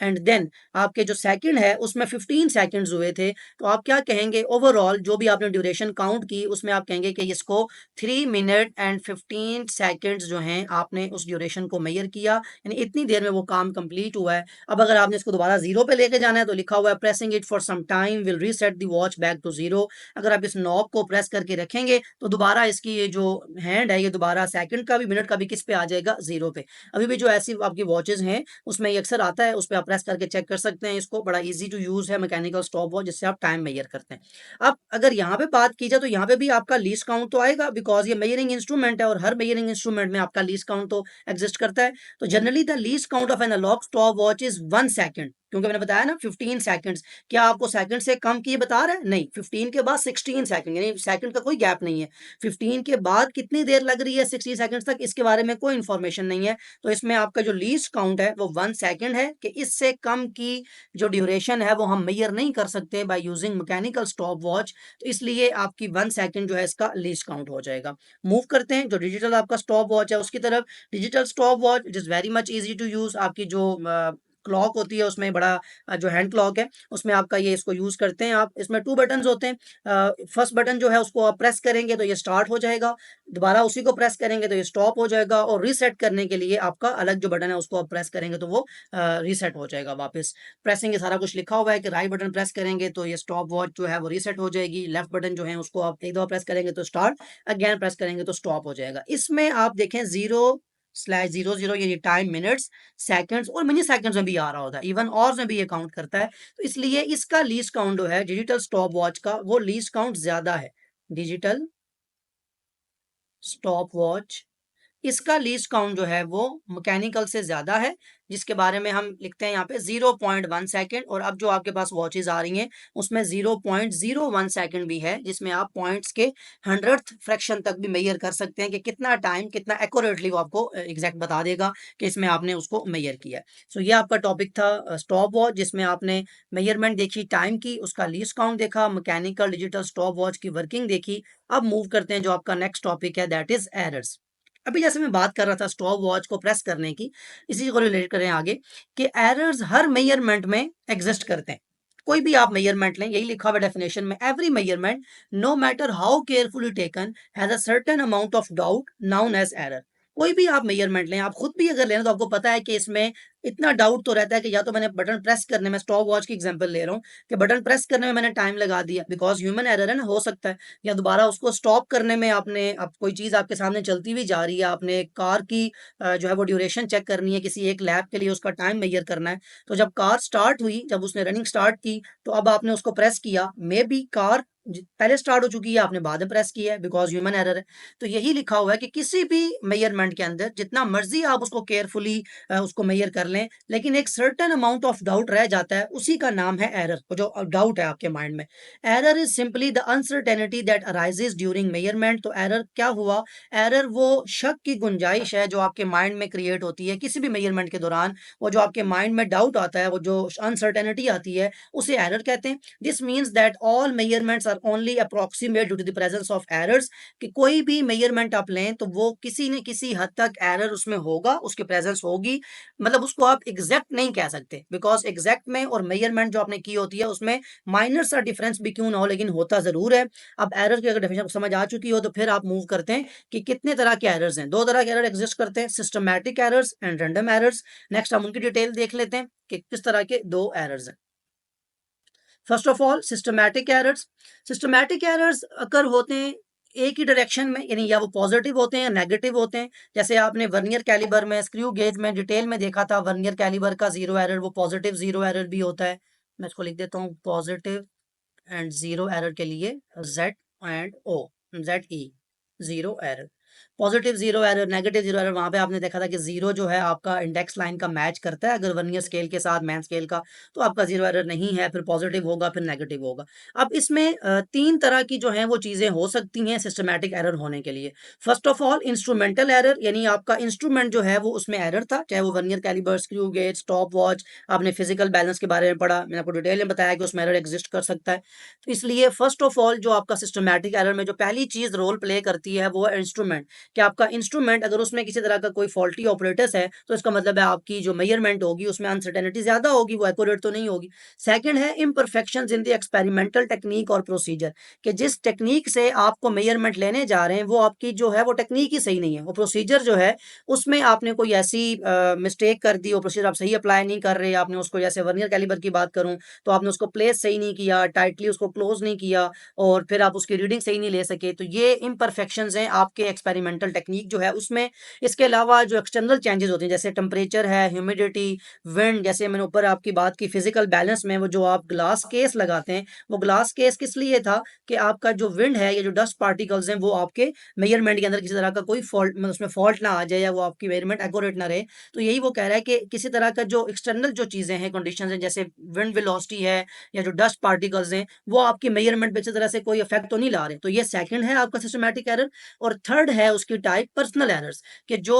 एंड देन आपके जो सेकंड है उसमें 15 सेकंड्स हुए थे। तो आप क्या कहेंगे, ओवरऑल जो भी आपने ड्यूरेशन काउंट की उसमें आप कहेंगे कि इसको 3 मिनट एंड 15 सेकंड्स जो हैं आपने उस ड्यूरेशन को मेजर किया, यानी इतनी देर में वो काम कंप्लीट हुआ है। अब अगर आपने इसको दोबारा जीरो पे लेके जाना है तो लिखा हुआ है pressing it for some time will reset the watch back to zero. अगर आप इस नॉब को प्रेस करके रखेंगे तो दोबारा इसकी ये जो हैंड है ये दोबारा सेकंड का भी मिनट का भी किस पे आ जाएगा, जीरो पे। अभी भी जो ऐसी आपकी वॉचेज हैं उसमें ये अक्सर आता है, उस पर आप प्रेस करके चेक कर सकते हैं इसको। बड़ा इजी टू यूज है मैकेनिकल स्टॉप वॉच, जिससे आप टाइम मेजर करते हैं। अब अगर यहाँ पे बात की जाए तो यहाँ पे भी आपका लीस्ट काउंट तो आएगा, बिकॉज ये मेजरिंग इंस्ट्रूमेंट है और हर मेजरिंग इंस्ट्रूमेंट में आपका लीस्ट काउंट तो एग्जिस्ट करता है। तो generally the least count of an analog stop watch is 1 second, क्योंकि मैंने बताया ना 15 सेकंड्स। क्या आपको सेकंड से कम की बता रहा है? नहीं, 15 के बाद 16 सेकंड, यानी सेकंड का कोई गैप नहीं है। 15 के बाद कितनी देर लग रही है 60 सेकंड्स तक, इसके बारे में कोई इन्फॉर्मेशन नहीं है। तो इसमें आपका जो लीस्ट काउंट है वो 1 सेकंड है, कि इससे कम की जो ड्यूरेशन है वो हम मेजर नहीं कर सकते by using mechanical stop watch. तो इसलिए आपकी 1 सेकंड जो है इसका लीस्ट काउंट हो जाएगा। मूव करते हैं जो डिजिटल आपका स्टॉप वॉच है उसकी तरफ। Digital stop watch it is very much easy to use. आपकी जो क्लॉक होती है उसमें बड़ा जो हैंड क्लॉक है उसमें आपका ये इसको यूज़ करते हैं आप। इसमें 2 बटन्स होते हैं। फर्स्ट बटन जो है उसको आप प्रेस करेंगे तो ये स्टार्ट हो जाएगा, दोबारा उसी को प्रेस करेंगे तो ये स्टॉप हो जाएगा, और रीसेट करने के लिए आपका अलग जो बटन है उसको आप प्रेस करेंगे तो वो रीसेट हो जाएगा वापस। प्रेसिंग ये सारा कुछ लिखा हुआ है कि राइट बटन प्रेस करेंगे तो ये स्टॉप वॉच जो है वो रीसेट हो जाएगी, लेफ्ट बटन जो है उसको आप एक दफ़ा प्रेस करेंगे तो स्टार्ट, अगेन प्रेस करेंगे तो स्टॉप हो जाएगा। इसमें आप देखें 0/00 ये टाइम मिनट्स, सेकंड्स और मिनी सेकंड्स में भी आ रहा होता है, इवन और में भी ये काउंट करता है। तो इसलिए इसका लीस्ट काउंट जो है डिजिटल स्टॉप वॉच का वो लीस्ट काउंट ज्यादा है। डिजिटल स्टॉप वॉच इसका लीस्ट काउंट जो है वो मैकेनिकल से ज़्यादा है, जिसके बारे में हम लिखते हैं यहाँ पे 0.1 सेकंड। और अब जो आपके पास वॉचेस आ रही हैं उसमें 0.01 सेकंड भी है, जिसमें आप पॉइंट्स के 100th फ्रैक्शन तक भी मेजर कर सकते हैं कि कितना टाइम, कितना एक्यूरेटली वो आपको एग्जैक्ट बता देगा कि इसमें आपने उसको मेजर किया है। सो ये आपका टॉपिक था स्टॉप वॉच, जिसमें आपने मेजरमेंट देखी टाइम की, उसका लीस्ट काउंट देखा, मैकेनिकल डिजिटल स्टॉप वॉच की वर्किंग देखी। अब मूव करते हैं जो आपका नेक्स्ट टॉपिक है, दैट इज एरर्स। अभी जैसे मैं बात कर रहा था स्टॉप वॉच को प्रेस करने की, इसी को रिलेट करें आगे कि एरर्स हर मेजरमेंट में एग्जिस्ट करते हैं। कोई भी आप मेजरमेंट लें, यही लिखा हुआ डेफिनेशन में, every measurement no matter how carefully taken has a certain amount of doubt known as error. कोई भी आप मेजरमेंट लें, आप खुद भी अगर लें तो आपको पता है कि इसमें इतना डाउट तो रहता है कि या तो मैंने बटन प्रेस करने में, स्टॉप वॉच की एग्जांपल ले रहा हूँ, कि बटन प्रेस करने में मैंने टाइम लगा दिया, बिकॉज ह्यूमन एरर है ना, हो सकता है। या दोबारा उसको स्टॉप करने में आपने, अब कोई चीज़ आपके सामने चलती हुई जा रही है, आपने कार की जो है वो ड्यूरेशन चेक करनी है, किसी एक लैब के लिए उसका टाइम मेजर करना है। तो जब कार स्टार्ट हुई, जब उसने रनिंग स्टार्ट की, तो अब आपने उसको प्रेस किया, मे बी कार पहले स्टार्ट हो चुकी है, आपने बाद में प्रेस किया है, बिकॉज ह्यूमन एरर है। तो यही लिखा हुआ है कि किसी भी मेजरमेंट के अंदर जितना मर्जी आप उसको केयरफुली उसको मेजर कर लें, लेकिन एक सर्टेन अमाउंट ऑफ डाउट रह जाता है, उसी का नाम है एरर। जो डाउट है आपके माइंड में, error is simply the uncertainty that arises during measurement. तो एरर क्या हुआ? एरर वो शक की गुंजाइश है जो आपके माइंड में क्रिएट होती है किसी भी मेजरमेंट के दौरान। वो जो आपके माइंड में डाउट आता है, वो जो अनसर्टेनिटी आती है, उसे एरर कहते हैं। This means that all measurements are only approximate due to the presence of errors. कि कोई भी मेजरमेंट आप लें तो वो किसी न किसी हद तक एरर उसमें होगा, उसकी प्रेजेंस होगी। मतलब उसको आप एग्जैक्ट नहीं कह सकते, बिकॉज एग्जैक्ट में और मेजरमेंट जो आपने की होती है उसमें माइनर सा डिफरेंस भी क्यों ना हो, लेकिन होता जरूर है। अब एरर की अगर डेफिनेशन समझ आ चुकी हो तो फिर आप मूव करते हैं कि कितने तरह के एरर्स हैं। दो तरह के एरर एग्जिस्ट करते हैं, systematic errors and random errors. Next हम उनकी डिटेल देख लेते हैं कि किस तरह के दो एरर्स हैं। First of all systematic errors. Systematic errors अगर होते हैं एक ही डायरेक्शन में, यानी या वो पॉजिटिव होते हैं या नेगेटिव होते हैं। जैसे आपने वर्नियर कैलिबर में, स्क्रू गेज में डिटेल में देखा था, वर्नियर कैलिबर का जीरो एरर वो पॉजिटिव जीरो एरर भी होता है। मैं इसको लिख देता हूँ, पॉजिटिव एंड जीरो एरर के लिए Z and O, Z E, zero error. Positive zero error, negative zero error, वहां पे आपने देखा था कि जीरो जो है आपका इंडेक्स लाइन का मैच करता है अगर वर्नियर स्केल के साथ मैन स्केल का, तो आपका जीरो एरर नहीं है, फिर पॉजिटिव होगा, फिर नेगेटिव होगा। अब इसमें तीन तरह की जो है वो चीजें हो सकती हैं सिस्टमैटिक एरर होने के लिए। First of all instrumental error, यानी आपका इंस्ट्रूमेंट जो है वो उसमें एरर था, चाहे वो vernier caliber, screw gauge, stop watch. आपने फिजिकल बैलेंस के बारे में पढ़ा, मैंने आपको डिटेल में बताया कि उसमें एरर एग्जिस्ट कर सकता है। तो इसलिए फर्स्ट ऑफ ऑल जो आपका सिस्टमैटिक एरर में जो पहली चीज रोल प्ले करती है वो है इंस्ट्रूमेंट। कि आपका इंस्ट्रूमेंट अगर उसमें किसी तरह का कोई फॉल्टी ऑपरेटर्स है तो इसका मतलब है आपकी जो मेजरमेंट होगी उसमें अनसर्टेनिटी ज्यादा होगी, वो एक्यूरेट तो नहीं होगी। सेकंड है imperfections in the experimental technique और प्रोसीजर। कि जिस टेक्निक से आपको मेजरमेंट लेने जा रहे हैं वो आपकी जो है वो टेक्निक ही सही नहीं है, वो प्रोसीजर जो है उसमें आपने कोई ऐसी मिस्टेक कर दी, वो प्रोसीजर आप सही अप्लाई नहीं कर रहे। आपने उसको, जैसे वर्नियर कैलिबर की बात करूं, तो आपने उसको प्लेस सही नहीं किया, टाइटली उसको क्लोज नहीं किया, और फिर आप उसकी रीडिंग सही नहीं ले सके। तो ये इम्परफेक्शंस हैं आपके एक्सपेरिमेंटल टेक्निक जो है उसमें। इसके अलावा जो एक्सटर्नल चेंजेस होते हैं, जैसे टेम्परेचर है, ह्यूमिडिटी, विंड, जैसे मैंने ऊपर आपकी बात की फिजिकल बैलेंस में वो जो आप ग्लास केस लगाते हैं, वो ग्लास केस किस लिए था कि आपका जो विंड है, ये जो डस्ट पार्टिकल्स हैं, वो आपके मेजरमेंट के अंदर किसी तरह का कोई फॉल्ट, मतलब उसमें फॉल्ट ना आ जाए या वो आपकी मेजरमेंट एक्यूरेट ना रहे। तो यही वो कह रहा है कि किसी तरह का जो एक्सटर्नल जो चीजें हैं, कंडीशन है, जैसे विंड वेलोसिटी है या जो डस्ट पार्टिकल्स हैं, वो आपकी मेजरमेंट पे अच्छी तरह से कोई इफेक्ट तो नहीं ला रहे। तो ये सेकंड है आपका सिस्टमैटिक एरर। और थर्ड है उसकी टाइप पर्सनल एरर्स। कि जो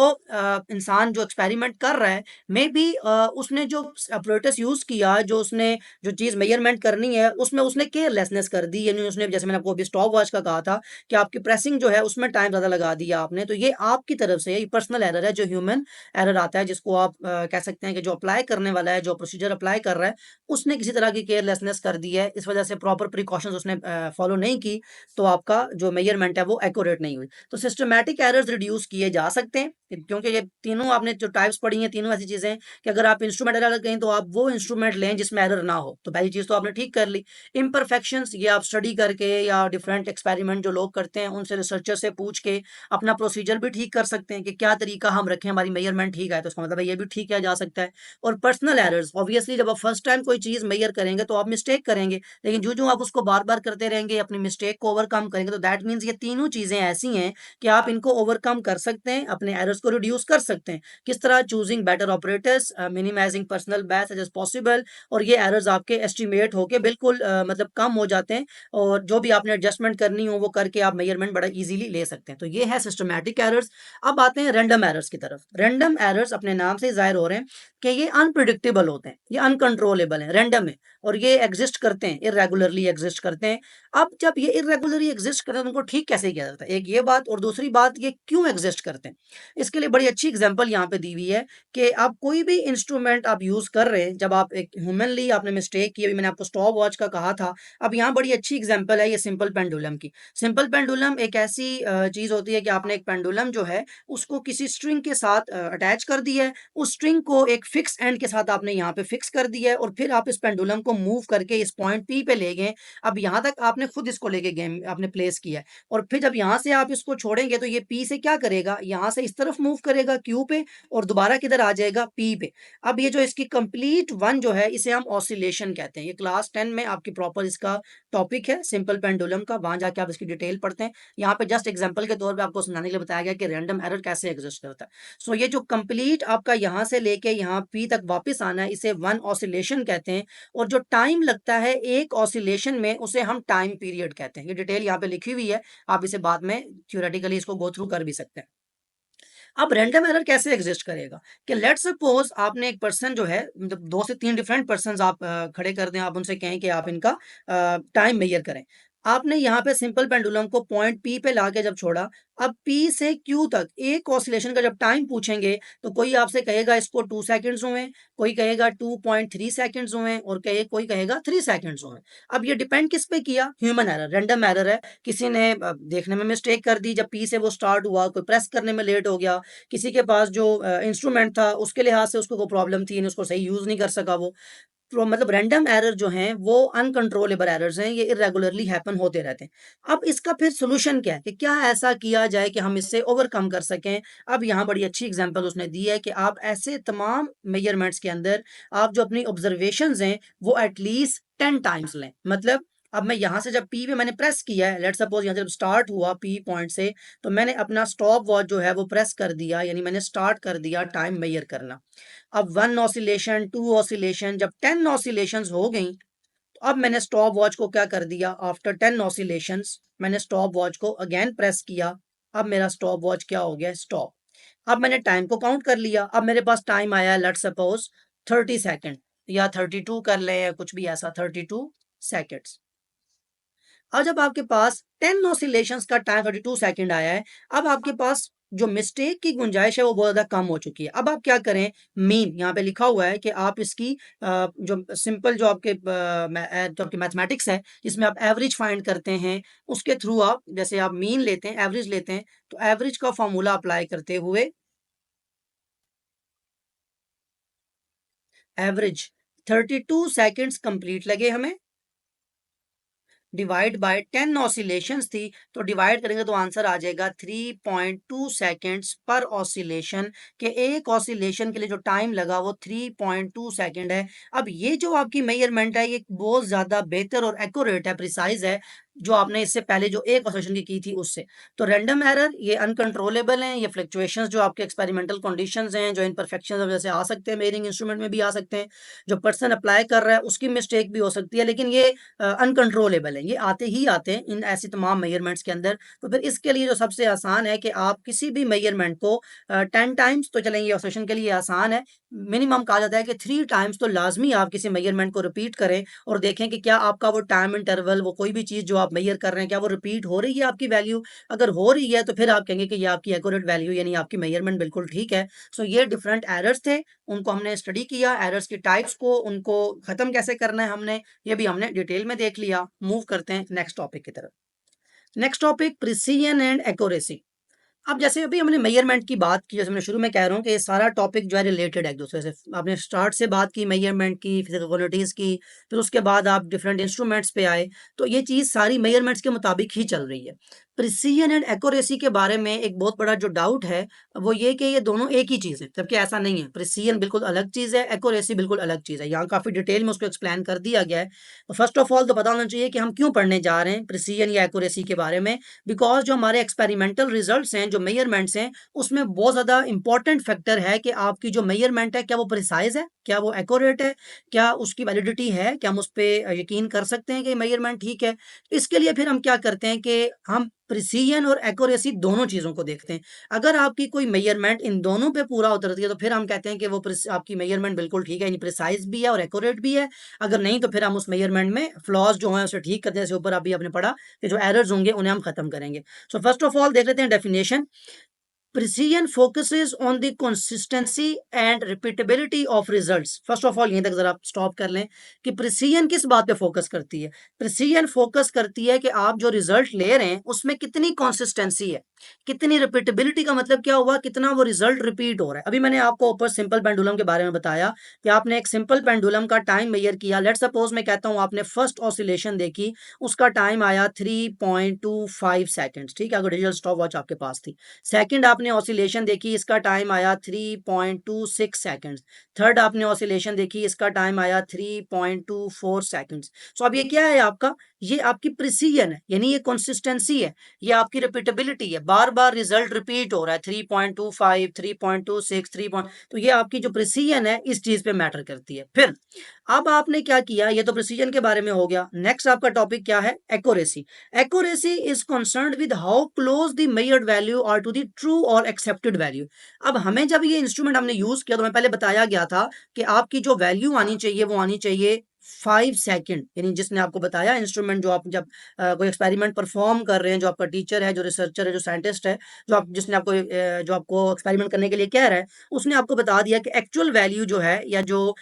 इंसान जो एक्सपेरिमेंट कर रहा है, मे बी उसने जो ऑपरेटर्स यूज किया, जो उसने जो चीज मेजरमेंट करनी है उसमें उसने केयरलेसनेस कर दी, यानी उसने, जैसे मैंने आपको अभी स्टॉप वॉच का कहा था कि आपकी प्रेसिंग जो है उसमें टाइम ज्यादा लगा दिया आपने, तो ये आपकी तरफ से ये पर्सनल एरर है, जो ह्यूमन एरर आता है, जिसको आप कह सकते हैं कि जो अप्लाई करने वाला है, जो प्रोसीजर अप्लाई कर रहा है, उसने किसी तरह की केयरलेसनेस कर दी है, इस वजह से प्रॉपर प्रिकॉशंस उसने फॉलो नहीं की, तो आपका जो मेजरमेंट है वो एक्यूरेट नहीं हुई। तो सिस्टमैटिक एरर्स रिड्यूस किए जा सकते हैं, क्योंकि ये तीनों आपने जो टाइप्स पढ़ी हैं, तीनों ऐसी चीजें हैं कि अगर आप इंस्ट्रूमेंट एरर कहें तो आप वो इंस्ट्रूमेंट लें जिसमें एरर ना हो। तो पहली चीज तो आपने ठीक कर ली। इम्परफेक्शंस ये आप स्टडी करके या डिफरेंट एक्सपेरिमेंट जो लोग करते हैं उनसे, रिसर्चर से पूछ के अपना प्रोसीजर भी ठीक कर सकते हैं कि क्या तरीका हम रखें, हमारी मेजरमेंट ठीक है, तो इसका मतलब है ये भी ठीक किया जा सकता है। और पर्सनल एरर्स, ऑब्वियसली जब आप फर्स्ट टाइम कोई चीज मेजर करेंगे तो आप मिस्टेक करेंगे, लेकिन जो जो आप उसको बार बार करते रहेंगे, अपनी मिस्टेक को ओवरकम करेंगे, तो दैट मीन्स ये तीनों चीजें ऐसी हैं कि आप इनको ओवरकम कर सकते हैं, अपने एरर्स को रिड्यूस कर सकते हैं। किस तरह? Choosing better operators, minimizing personal batch as possible. और ये एरर्स आपके एस्टिमेट होके बिल्कुल मतलब कम हो जाते हैं, और जो भी आपने एडजस्टमेंट करनी हो वो करके आप मेजरमेंट बड़ा इजीली ले सकते हैं। तो ये है सिस्टमैटिक एरर्स। अब आते हैं रैंडम एरर्स की तरफ। रैंडम एरर्स अपने नाम से जाहिर हो रहे हैं कि ये अनप्रिडिक्टेबल होते हैं, ये अनकंट्रोलेबल हैं, रैंडम है, और ये एग्जिस्ट करते हैं, इरेगुलरली एग्जिस्ट करते हैं। अब जब ये इरेगुलरली एग्जिस्ट करते हैं तो उनको ठीक कैसे किया जाता है? एक ये बात, और दूसरी बात ये क्यों एग्जिस्ट करते हैं। इसके लिए बड़ी अच्छी एग्जांपल यहाँ पे दी हुई है कि आप कोई भी इंस्ट्रूमेंट आप यूज कर रहे हैं, जब आप एक ह्यूमनली आपने मिस्टेक की, अभी मैंने आपको स्टॉप वॉच का कहा था, अब यहाँ बड़ी अच्छी एग्जांपल है ये सिंपल पेंडुलम की। सिंपल पेंडुलम एक ऐसी चीज होती है कि आपने एक पेंडुलम जो है उसको किसी स्ट्रिंग के साथ अटैच कर दिया है, उस स्ट्रिंग को एक फिक्स एंड के साथ आपने यहाँ पे फिक्स कर दिया है, और फिर आप इस पेंडुलम को मूव करके इस पॉइंट पी पे ले गए। अब यहाँ तक आपने खुद इसको लेके गेम आपने प्लेस किया है, और फिर जब यहाँ से आप इसको छोड़ेंगे तो ये पी से क्या करेगा, यहाँ से इस तरफ मूव करेगा क्यू पे, और दोबारा किधर आ जाएगा, पी पे। अब ये जो इसकी कंप्लीट वन जो है इसे हम ऑसिलेशन कहते हैं। ये क्लास 10 में आपकी प्रॉपर इसका टॉपिक है सिंपल पेंडुलम का, वहां जाके आप इसकी डिटेल पढ़ते हैं। यहाँ पे जस्ट एग्जांपल के तौर पे आपको समझाने के लिए बताया गया कि रैंडम एरर कैसे एग्जिस्ट करता है। सो ये जो कंप्लीट आपका यहाँ से लेके यहाँ पी तक वापस आना है, इसे वन ऑसिलेशन कहते हैं। और जो टाइम लगता है एक ऑसिलेशन में, उसे हम टाइम पीरियड कहते हैं। ये डिटेल यहाँ पे लिखी हुई है, आप इसे बाद में थ्योरेटिकली इसको गो थ्रू कर भी सकते हैं। अब रैंडम एरर कैसे एग्जिस्ट करेगा कि लेट्स सपोज आपने एक पर्सन जो है, मतलब 2 से 3 डिफरेंट पर्सन आप खड़े कर दें, आप उनसे कहें कि आप इनका टाइम मेजर करें। आपने यहाँ पे सिंपल पेंडुलम को पॉइंट पी पे लाके जब छोड़ा, अब पी से क्यू तक एक ऑसिलेशन का जब टाइम पूछेंगे तो कोई आपसे कहेगा इसको 2 सेकंड्स हुए, कोई कहेगा 2.3 सेकंड्स हुए, और कोई कहेगा 3 सेकंड्स हुए। अब ये डिपेंड किस पे किया, ह्यूमन एरर, रैंडम एरर है। किसी ने देखने में मिस्टेक कर दी, जब पी से वो स्टार्ट हुआ, कोई प्रेस करने में लेट हो गया, किसी के पास जो इंस्ट्रूमेंट था उसके लिहाज से उसको कोई प्रॉब्लम थी, उसको सही यूज नहीं कर सका वो। तो मतलब रैंडम एरर जो हैं वो अनकंट्रोलेबल एरर्स हैं, ये इरेगुलरली हैपन होते रहते हैं। अब इसका फिर सोल्यूशन क्या है कि क्या ऐसा किया जाए कि हम इससे ओवरकम कर सकें। अब यहाँ बड़ी अच्छी एग्जांपल उसने दी है कि आप ऐसे तमाम मेजरमेंट्स के अंदर आप जो अपनी ऑब्जर्वेशंस हैं वो एटलीस्ट 10 टाइम्स लें। मतलब अब मैं यहाँ से जब पी पे मैंने प्रेस किया है, लेट सपोज यहाँ से जब स्टार्ट हुआ पी पॉइंट से, तो मैंने अपना स्टॉप वॉच जो है वो प्रेस कर दिया, यानी मैंने स्टार्ट कर दिया टाइम मेजर करना। अब 1 ऑसिलेशन, 2 ऑसिलेशन, जब 10 ऑसिलेशंस हो गई, तो अब मैंने स्टॉप वॉच को क्या कर दिया, आफ्टर 10 ऑसिलेशंस मैंने स्टॉप वॉच को अगेन प्रेस किया। अब मेरा स्टॉप वॉच क्या हो गया, स्टॉप। अब मैंने टाइम को काउंट कर लिया, अब मेरे पास टाइम आया लेट सपोज 30 सेकेंड, या 32 कर ले, या कुछ भी ऐसा, 32 सेकेंड्स। अब जब आपके पास 10 ऑसिलेशंस का टाइम 32 सेकंड आया है, अब आपके पास जो मिस्टेक की गुंजाइश है वो बहुत ज़्यादा कम हो चुकी है। अब आप क्या करें, मीन यहाँ पे लिखा हुआ है कि आप इसकी जो सिंपल जो आपके मैथमेटिक्स है जिसमें आप एवरेज फाइंड करते हैं, उसके थ्रू आप जैसे आप मीन लेते हैं, एवरेज लेते हैं, तो एवरेज का फॉर्मूला अप्लाई करते हुए एवरेज 32 सेकेंड्स कंप्लीट लगे हमें, डिवाइड बाय 10 ऑसिलेशंस थी, तो डिवाइड करेंगे तो आंसर आ जाएगा 3.2 सेकेंड्स पर ऑसिलेशन, के एक ऑसिलेशन के लिए जो टाइम लगा वो 3.2 सेकेंड है। अब ये जो आपकी मेजरमेंट है ये बहुत ज़्यादा बेहतर और एक्यूरेट है, प्रिसाइज है, जो आपने इससे पहले जो एक ऑसिलेशन की थी उससे। तो रैंडम एरर ये अनकंट्रोलेबल हैं, ये फ्लक्चुएशंस जो आपके एक्सपेरिमेंटल कंडीशंस हैं, जो इम्परफेक्शंस वजह से आ सकते हैं, मेजरिंग इंस्ट्रूमेंट में भी आ सकते हैं, जो पर्सन अप्लाई कर रहा है उसकी मिस्टेक भी हो सकती है, लेकिन ये अनकंट्रोलेबल है, ये आते ही आते हैं इन ऐसी तमाम मेजरमेंट्स के अंदर। तो फिर इसके लिए जो सबसे आसान है कि आप किसी भी मेजरमेंट को 10 टाइम्स तो चलेंगे, ऑब्जर्वेशन के लिए आसान है, मिनिमम कहा जाता है कि 3 टाइम्स तो लाजमी आप किसी मेजरमेंट को रिपीट करें और देखें कि क्या आपका वो टाइम इंटरवल, वो कोई भी चीज़ जो आप मेजर कर रहे हैं, क्या वो रिपीट हो रही है आपकी वैल्यू। अगर हो रही है तो फिर आप कहेंगे कि ये आपकी एक्यूरेट वैल्यू, यानी आपकी मेजरमेंट बिल्कुल ठीक है। सो ये डिफरेंट एरर्स थे, उनको हमने स्टडी किया, एरर्स की टाइप्स को, उनको ख़त्म कैसे करना है हमने, ये भी हमने डिटेल में देख लिया। मूव करते हैं नेक्स्ट टॉपिक की तरफ। Next topic precision and accuracy. अब जैसे अभी हमने मेजरमेंट की बात की, जैसे मैं शुरू में कह रहा हूँ कि ये सारा टॉपिक जो है रिलेटेड है एक दूसरे से। आपने स्टार्ट से बात की मेजरमेंट की, फिजिकल क्वांटिटीज़ की, फिर उसके बाद आप डिफरेंट इंस्ट्रूमेंट्स पे आए, तो ये चीज़ सारी मेजरमेंट्स के मुताबिक ही चल रही है। प्रिसीजन एंड एक्यूरेसी के बारे में एक बहुत बड़ा जो डाउट है वो ये कि ये दोनों एक ही चीज़ है, जबकि ऐसा नहीं है। प्रिसीजन बिल्कुल अलग चीज़ है, एक्यूरेसी बिल्कुल अलग चीज़ है। यहाँ काफ़ी डिटेल में उसको एक्सप्लेन कर दिया गया है। तो फर्स्ट ऑफ ऑल तो पता होना चाहिए कि हम क्यों पढ़ने जा रहे हैं प्रिसीजन या एक्यूरेसी के बारे में। बिकॉज जो हमारे एक्सपेरिमेंटल रिजल्ट्स हैं, जो मेजरमेंट्स हैं, उसमें बहुत ज़्यादा इंपॉर्टेंट फैक्टर है कि आपकी जो मेजरमेंट है क्या वो प्रिसाइज है, क्या वो एक्यूरेट है, क्या उसकी वैलिडिटी है, क्या हम उस पर यकीन कर सकते हैं कि मेजरमेंट ठीक है। इसके लिए फिर हम क्या करते हैं कि हम प्रिसीजन और एक्यूरेसी दोनों चीज़ों को देखते हैं। अगर आपकी कोई मेजरमेंट इन दोनों पे पूरा उतरती है तो फिर हम कहते हैं कि वो आपकी मेजरमेंट बिल्कुल ठीक है, यानी प्रिसाइज भी है और एक्यूरेट भी है। अगर नहीं तो फिर हम उस मेजरमेंट में फ्लॉज जो हैं उसे ठीक करते हैं, जैसे ऊपर अभी आपने पढ़ा कि जो एरर्स होंगे उन्हें हम खत्म करेंगे। सो फर्स्ट ऑफ ऑल देख लेते हैं definition. Precision focuses on the consistency and repeatability of results. First of all यहीं तक जरा स्टॉप कर लें कि प्रिसीजन किस बात पे फोकस करती है। प्रिसीजन फोकस करती है कि आप जो रिजल्ट ले रहे हैं उसमें कितनी कंसिस्टेंसी है, कितनी रिपीटेबिलिटी का मतलब क्या हुआ, कितना वो रिजल्ट रिपीट हो रहा है। अभी मैंने आपको ऊपर सिंपल पेंडुलम के बारे में बताया कि आपने एक सिंपल पेंडुलम का टाइम मेजर किया। लेट सपोज मैं कहता हूँ आपने फर्स्ट ऑसिलेशन देखी, उसका टाइम आया 3.25 सेकंड्स, ठीक है, अगर डिजिटल स्टॉप वॉच आपके पास थी। सेकंड आपने ऑसिलेशन देखी, इसका टाइम आया 3.26 सेकंड्स। थर्ड आपने ऑसिलेशन देखी, इसका टाइम आया 3.24 सेकंड्स। सो अब ये क्या है आपका, ये आपकी प्रिसीजन है, यानी ये कंसिस्टेंसी है, ये आपकी रिपीटेबिलिटी है, बार बार रिजल्ट रिपीट हो रहा है 3.25 3.26 3. तो ये आपकी जो प्रिसीजन है इस चीज पे मैटर करती है। फिर अब आपने क्या किया, ये तो प्रिसीजन के बारे में हो गया। नेक्स्ट आपका टॉपिक क्या है, accuracy. Accuracy is concerned with how close the measured value are to the true or accepted value. अब हमें जब ये इंस्ट्रूमेंट हमने यूज किया तो मैं पहले बताया गया था कि आपकी जो वैल्यू आनी चाहिए वो आनी चाहिए 5 सेकंड, यानी जिसने आपको बताया इंस्ट्रूमेंट, जो आप जब कोई एक्सपेरिमेंट परफॉर्म कर रहे हैं, जो आपका टीचर है, जो रिसर्चर है, जो साइंटिस्ट है, जिसने आपको जो आपको एक्सपेरिमेंट करने के लिए कह रहा है, उसने आपको बता दिया कि एक्चुअल वैल्यू जो है, या जो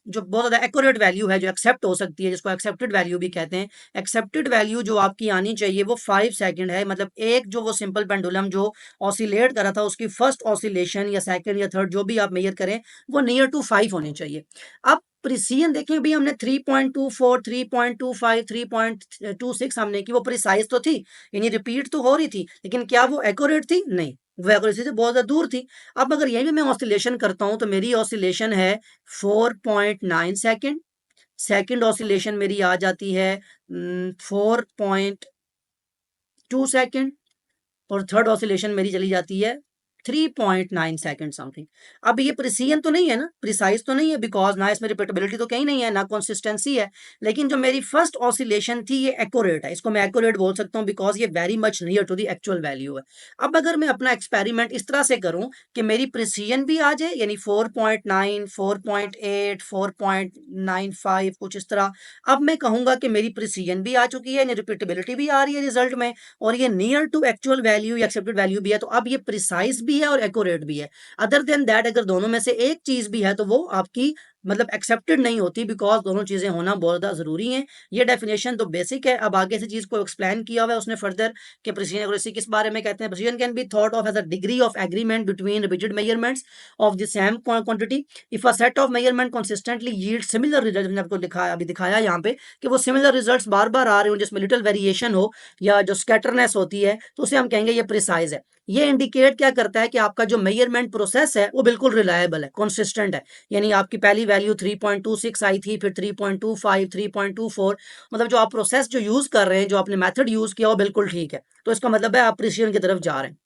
बहुत ज़्यादा एक्यूरेट वैल्यू है, जो एक्सेप्ट हो सकती है, जिसको एक्सेप्टेड वैल्यू भी कहते हैं, एक्सेप्टेड वैल्यू जो आपकी आनी चाहिए वो 5 सेकंड है। मतलब एक जो वो सिंपल पेंडुलम जो ऑसिलेट कर रहा था उसकी फर्स्ट ऑसिलेशन या सेकंड या थर्ड जो भी आप मेजर करें वो नियर टू 5 होनी चाहिए। अब प्रिसीजन देखें भी, हमने 3.24 3.25 3.26 हमने की, वो प्रिसाइज तो थी, यानी रिपीट तो हो रही थी, लेकिन क्या वो एक्यूरेट थी? नहीं, वो एक्यूरेसी से बहुत ज़्यादा दूर थी। अब अगर यही भी मैं ऑसिलेशन करता हूं तो मेरी ऑसिलेशन है 4.9 सेकंड, सेकंड ऑसिलेशन मेरी आ जाती है 4.2 सेकंड, और थर्ड ऑसिलेशन मेरी चली जाती है 3.9 सेकंड समथिंग। अब ये प्रिसीजन तो नहीं है ना, प्रिसाइज तो नहीं है, बिकॉज ना इसमें रिपीटेबिलिटी तो कहीं नहीं है, ना कंसिस्टेंसी है। लेकिन जो मेरी फर्स्ट ऑसिलेशन थी ये एक्यूरेट है, इसको मैं एक्यूरेट बोल सकता हूँ बिकॉज ये very much near to the actual value है। अब अगर मैं अपना एक्सपेरिमेंट इस तरह से करूं कि मेरी प्रिसीजन भी आ जाए, यानी 4.9 4.8 4.95 कुछ इस तरह, अब मैं कहूंगा कि मेरी प्रिसीजन भी आ चुकी है, यानी रिपीटेबिलिटी भी आ रही है रिजल्ट में, और ये नियर टू एक्चुअल वैल्यू या एक्सेप्टेड वैल्यू भी है, तो अब ये प्रिसाइज भी है और एक्यूरेट भी है। अदर देन दैट अगर दोनों में से एक चीज भी है तो वो आपकी मतलब एक्सेप्टेड नहीं होती, बिकॉज दोनों चीजें होना बहुत ज़्यादा जरूरी हैं। ये डेफिनेशन तो बेसिक है। अब आगे से चीज को एक्सप्लेन किया हुआ है उसने फर्दर कि प्रिसीजन एक्यूरेसी किस बारे में कहते हैं। Precision can be thought of as a degree of agreement between repeated measurements of the same quantity if a set of measurement consistently yield similar result. मैंने आपको दिखाया, अभी दिखाया यहाँ पे कि वो सिमिलर रिजल्ट्स बार बार आ रहे हो, जिसमें लिटिल वेरिएशन हो या जो स्कैटरनेस होती है, तो उसे हम कहेंगे ये प्रिसाइज है। ये इंडिकेट क्या करता है कि आपका जो मेजरमेंट प्रोसेस है वो बिल्कुल रिलायबल है, कंसिस्टेंट है। यानी आपकी पहली वैल्यू 3.26 आई थी, फिर 3.25 3.24, मतलब जो आप प्रोसेस जो यूज कर रहे हैं, जो आपने मेथड यूज किया वो बिल्कुल ठीक है, तो इसका मतलब है आप प्रिसीजन की तरफ जा रहे हैं।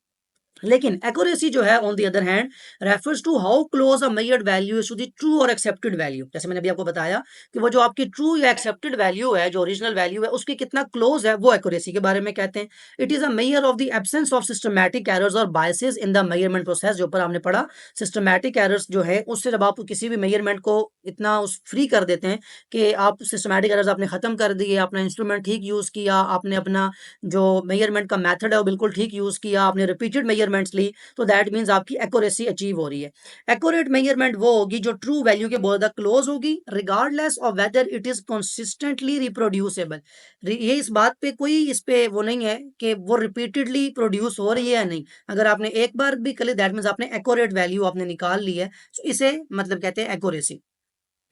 लेकिन एक्यूरेसी जो है on the other hand refers to how close a measured value is to the true or accepted value. जैसे मैंने अभी आपको बताया कि वो जो आपकी ट्रू या एक्सेप्टेड वैल्यू है, जो ओरिजिनल वैल्यू है, उसकी कितना क्लोज है, वो एक्यूरेसी के बारे में कहते हैं। It is a measure of the absence of systematic errors और biases in the measurement process. जो ऊपर आपने पढ़ा, सिस्टमैटिक एरर्स जो है उससे जब आप किसी भी मेजरमेंट को इतना उस फ्री कर देते हैं कि आप सिस्टमैटिक एरर्स आपने खत्म कर दिए, अपना इंस्ट्रूमेंट ठीक यूज किया, आपने अपना जो मेजरमेंट का मेथड है वो बिल्कुल ठीक यूज किया, आपने रिपीटेड मेजरमेंट्स ली, तो दैट मीन्स आपकी एक्यूरेसी अचीव हो रही है। एक्यूरेट मेजरमेंट वो होगी जो ट्रू वैल्यू के बहुत ज्यादा क्लोज होगी, regardless of whether it is consistently reproducible. ये इस बात पे कोई इस पे वो नहीं है कि वो रिपीटेडली प्रोड्यूस हो रही है या नहीं। अगर आपने एक बार भी कर ली दैट मीन्स आपने एक्यूरेट वैल्यू आपने निकाल ली है, तो इसे मतलब कहते हैं एक्यूरेसी।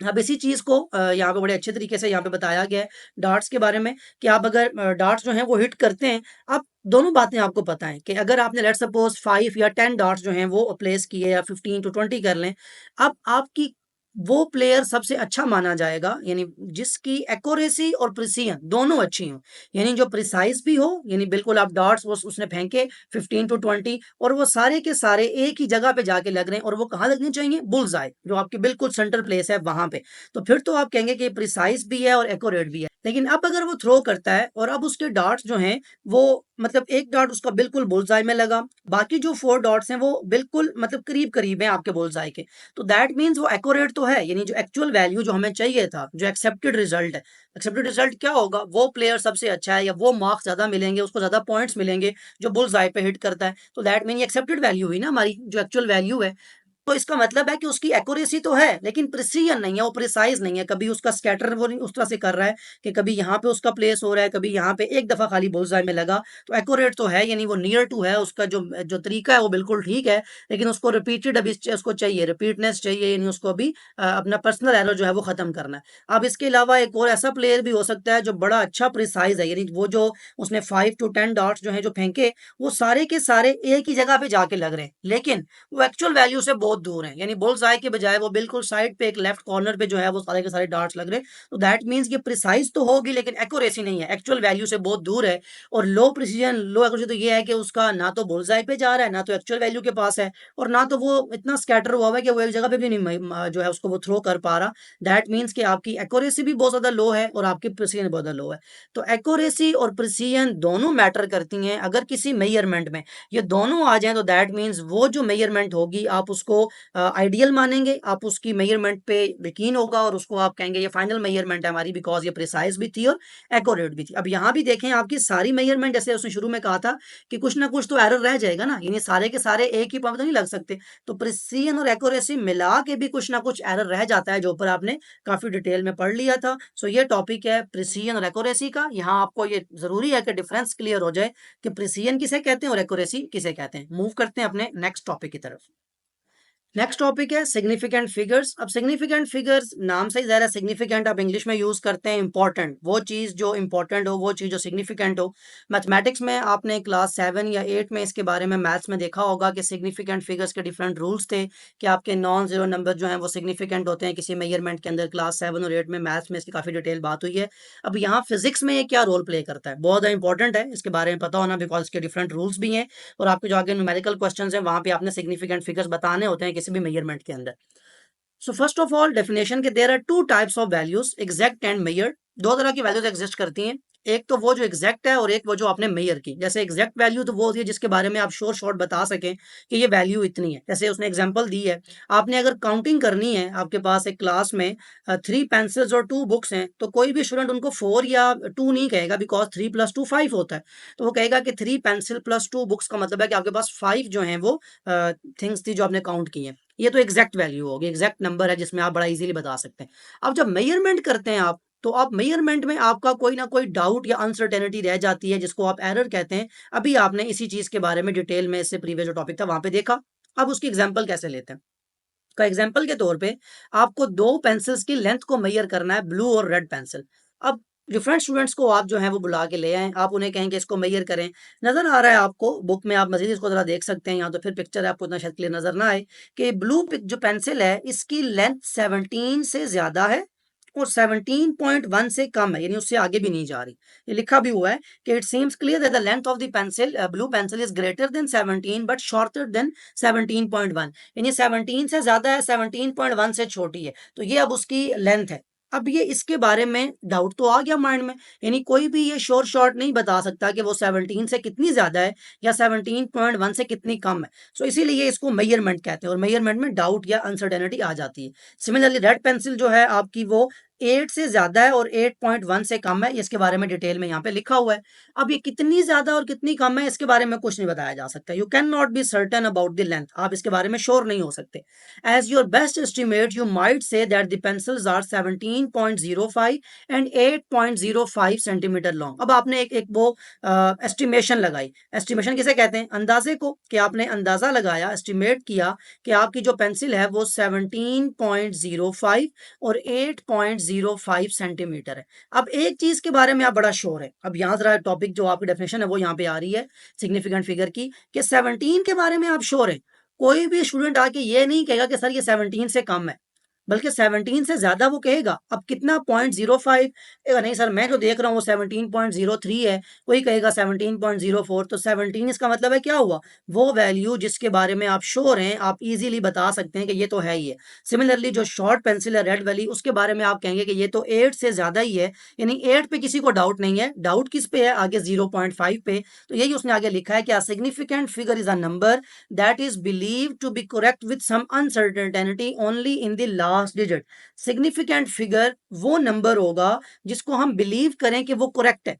अब इसी चीज को यहाँ पे बड़े अच्छे तरीके से यहाँ पे बताया गया है डार्ट्स के बारे में कि आप अगर डार्ट्स जो हैं वो हिट करते हैं, आप दोनों बातें आपको पता है कि अगर आपने लेट सपोज 5 या 10 डार्ट्स जो हैं वो प्लेस किए या 15 to 20 कर लें, अब आपकी वो प्लेयर सबसे अच्छा माना जाएगा, यानी जिसकी एक्यूरेसी और प्रिसीजन दोनों अच्छी हो, यानी जो प्रिसाइज भी हो, यानी बिल्कुल आप डॉट्स वो उसने फेंके 15 to 20 और वो सारे के सारे एक ही जगह पे जाके लग रहे हैं, और वो कहाँ लगने चाहिए, बुल्स आए, जो आपकी बिल्कुल सेंटर प्लेस है वहां पे, तो फिर तो आप कहेंगे कि प्रिसाइज भी है और एक्यूरेट भी है। लेकिन अब अगर वो थ्रो करता है और अब उसके डॉट्स जो हैं वो मतलब एक डॉट उसका बिल्कुल बुलजाई में लगा, बाकी जो 4 डॉट्स हैं वो बिल्कुल मतलब करीब-करीब हैं आपके बुलजाई के। तो दैट मीन्स वो एक्यूरेट तो है, यानी जो एक्चुअल वैल्यू जो हमें चाहिए था, जो एक्सेप्टेड रिजल्ट है। एक्सेप्टेड रिजल्ट क्या होगा? वो प्लेयर सबसे अच्छा है या वो मार्क्स ज़्यादा मिलेंगे, उसको ज़्यादा पॉइंट्स मिलेंगे जो बुलजाई पे हिट करता है। तो दैट मीन ये एक्सेप्टेड वैल्यू हुई ना हमारी, जो एक्चुअल वैल्यू है। तो इसका मतलब है कि उसकी एक्यूरेसी तो है लेकिन प्रिसीजन नहीं है, वो प्रिसाइज नहीं है। कभी उसका स्कैटर वो नहीं उस तरह से कर रहा है कि कभी यहाँ पे उसका प्लेस हो रहा है, कभी यहाँ पे एक दफा खाली बुल्सआई में लगा। तो एक्यूरेट तो है, यानी वो नियर टू है, उसका जो जो तरीका है वो बिल्कुल ठीक है। लेकिन उसको रिपीटेड अभी उसको चाहिए, रिपीटनेस चाहिए, यानी उसको अभी अपना पर्सनल एरर जो है वो खत्म करना है। अब इसके अलावा एक और ऐसा प्लेयर भी हो सकता है जो बड़ा अच्छा प्रिसाइज है, यानी वो जो उसने 5 to 10 डॉट्स जो है जो फेंके वो सारे के सारे एक ही जगह पे जाके लग रहे हैं, लेकिन वो एक्चुअल वैल्यू से बहुत दूर है। यानी बुल्स आई के बजाय वो बिल्कुल साइड पे एक लेफ्ट कॉर्नर पे जो है वो सारे के सारे डार्ट्स लग रहे हैं। तो दैट मीन्स ये प्रिसाइज तो होगी लेकिन एक्यूरेसी नहीं है, एक्चुअल वैल्यू से बहुत दूर है। और लो प्रिसीजन लो एक्यूरेसी तो ये है कि उसका ना तो बुल्स आई पे जा रहा है, ना तो एक्चुअल वैल्यू के पास है, और ना तो वो इतना स्कैटर हुआ है कि वो एक जगह पे भी नहीं जो है उसको वो थ्रो कर पा रहा। दैट मीन्स कि आपकी एक्यूरेसी भी बहुत ज्यादा लो है और आपकी प्रिसीजन बहुत ज्यादा लो है। तो एक्यूरेसी और प्रिसीजन दोनों मैटर करती हैं। अगर किसी मेजरमेंट में ये दोनों आ जाएं तो दैट मीन्स वो जो मेजरमेंट होगी आप उसको आइडियल मानेंगे, आप उसकी मेजरमेंट पे यकीन होगा और उसको आप कहेंगे ये फाइनल मेजरमेंट है हमारी, बिकॉज ये प्रिसाइज भी थी और एक्यूरेट भी थी। अब यहाँ भी देखें आपकी सारी मेजरमेंट, जैसे उसने शुरू में कहा था कि कुछ ना कुछ तो एरर रह जाएगा ना, यानी सारे के सारे एक ही पॉइंट तो नहीं लग सकते। तो प्रिसीजन और एक्यूरेसी मिला के भी कुछ ना कुछ एरर रह जाता है, जो ऊपर आपने काफी डिटेल में पढ़ लिया था। सो ये टॉपिक है प्रिसीजन और एक्यूरेसी का। यहाँ आपको ये जरूरी है कि डिफरेंस क्लियर हो जाए कि प्रिसीजन किसे कहते हैं और एक्यूरेसी किसे कहते हैं। मूव करते हैं अपने नेक्स्ट टॉपिक की तरफ। नेक्स्ट टॉपिक है सिग्निफिकेंट फिगर्स। अब सिग्निफिकेंट फिगर्स नाम से ही ज़्यादा सिग्निफिकेंट आप इंग्लिश में यूज़ करते हैं इंपॉर्टेंट, वो चीज़ जो इंपॉर्टेंट हो, वो चीज़ जो सिग्निफिकेंट हो। मैथमेटिक्स में आपने क्लास 7 या 8 में इसके बारे में मैथ्स में देखा होगा कि सिग्निफिकेंट फिगर्स के डिफरेंट रूल्स थे कि आपके नॉन जीरो नंबर जो हैं वो सिग्निफिकेंट होते हैं किसी मेजरमेंट के अंदर। क्लास 7 और 8 में मैथ्स में इसकी काफ़ी डिटेल बात हुई है। अब यहाँ फिजिक्स में ये क्या रोल प्ले करता है, बहुत ज़्यादा इंपॉर्टेंट है इसके बारे में पता होना, बिकॉज इसके डिफरेंट रूल्स भी हैं और आपके जो आगे न्यूमेरिकल क्वेश्चंस हैं वहाँ पे आपने सिग्निफिकेंट फिगर्स बताने होते हैं किसी भी मेजरमेंट के अंदर। So first of all definition के there are two types of values, exact and measured. दो तरह की वैल्यूज एग्जिस्ट करती हैं, एक तो वो जो एग्जैक्ट है और एक वो जो आपने मेजर की। जैसे एग्जैक्ट वैल्यू तो वो होती है जिसके बारे में आप शोर शॉर्ट बता सकें कि ये वैल्यू इतनी है। जैसे उसने एग्जांपल दी है, आपने अगर काउंटिंग करनी है, आपके पास एक क्लास में 3 पेंसिल्स और 2 बुक्स हैं, तो कोई भी स्टूडेंट उनको 4 या 2 नहीं कहेगा, बिकॉज 3 + 2 5 होता है। तो वो कहेगा कि 3 पेंसिल + 2 बुक्स का मतलब है कि आपके पास 5 जो हैं वो थिंग्स थी जो आपने काउंट की हैं। ये तो एग्जैक्ट वैल्यू होगी, एग्जैक्ट नंबर है जिसमें आप बड़ा इजीली बता सकते हैं। अब जब मेजरमेंट करते हैं आप, तो आप मेजरमेंट में आपका कोई ना कोई डाउट या अनसर्टेनिटी रह जाती है जिसको आप एरर कहते हैं। अभी आपने इसी चीज के बारे में डिटेल में इससे प्रीवियस जो टॉपिक था वहां पे देखा। अब उसकी एग्जांपल कैसे लेते हैं, का एग्जांपल के तौर पे आपको 2 पेंसिल्स की लेंथ को मेजर करना है, ब्लू और रेड पेंसिल। अब डिफरेंट स्टूडेंट्स को आप जो है वो बुला के ले आए, आप उन्हें कहेंगे इसको मेजर करें। नजर आ रहा है आपको बुक में, आप मजीद इसको जरा देख सकते हैं, यहाँ तो फिर पिक्चर है आपको इतना शायद क्लियर नजर ना आए कि ब्लू जो पेंसिल है इसकी लेंथ 17 से ज्यादा है और 17.1 से कम है, यानी उससे आगे भी नहीं जा रही। ये लिखा भी हुआ है कि it seems clear that the length of the pencil blue pencil is greater then 17 but shorter than 17.1। यानी 17 से ज्यादा है, 17.1 से छोटी है, तो ये अब उसकी लेंथ है। अब ये इसके बारे में डाउट तो आ गया माइंड में, यानी कोई भी ये श्योर शॉर्ट नहीं बता सकता कि वो 17 से कितनी ज्यादा है या 17.1 से कितनी कम है। सो इसीलिए इसको मेजरमेंट कहते हैं और मेजरमेंट में डाउट या अनसर्टेनिटी आ जाती है। सिमिलरली रेड पेंसिल जो है आपकी वो 8 से ज्यादा है और 8.1 से कम है, इसके बारे में डिटेल में यहाँ पे लिखा हुआ है। अब ये कितनी ज्यादा और कितनी कम है इसके बारे में कुछ नहीं बताया जा सकता। You can not be certain about the length, आप इसके बारे में श्योर नहीं हो सकते। As your best estimate you might say that the pencils are 17.05 and 8.05 centimetre long. अब आपने एक वो एस्टिमेशन लगाई। एस्टिमेशन किसे कहते हैं, अंदाजे को, कि आपने अंदाजा लगाया, एस्टिमेट किया कि आपकी जो पेंसिल है वो 17.05 और 8.05 सेंटीमीटर है। अब एक चीज के बारे में आप बड़ा श्योर है, अब यहाँ जरा टॉपिक जो आपकी डेफिनेशन है वो यहाँ पे आ रही है सिग्निफिकेंट फिगर की, कि 17 के बारे में आप श्योर है। कोई भी स्टूडेंट आके ये नहीं कहेगा कि सर ये 17 से कम है, बल्कि 17 से ज्यादा वो कहेगा। अब कितना 0.05 कहेगा, नहीं सर मैं जो देख रहा हूँ वो 17.03 है, कोई कहेगा 17.04। तो 17 इसका मतलब है क्या हुआ, वो वैल्यू जिसके बारे में आप श्योर हैं, आप इजीली बता सकते हैं कि ये तो है ही है। सिमिलरली जो शॉर्ट पेंसिल है रेड वाली, उसके बारे में आप कहेंगे कि ये तो 8 से ज्यादा ही है, यानी 8 पे किसी को डाउट नहीं है। डाउट किस पे है, आगे 0.5 पे। तो यही उसने आगे लिखा है कि significant figure is a number that is believed to be correct with some uncertainty only in the last digit। significant figure वो नंबर होगा जिसको हम बिलीव करें कि वो करेक्ट है,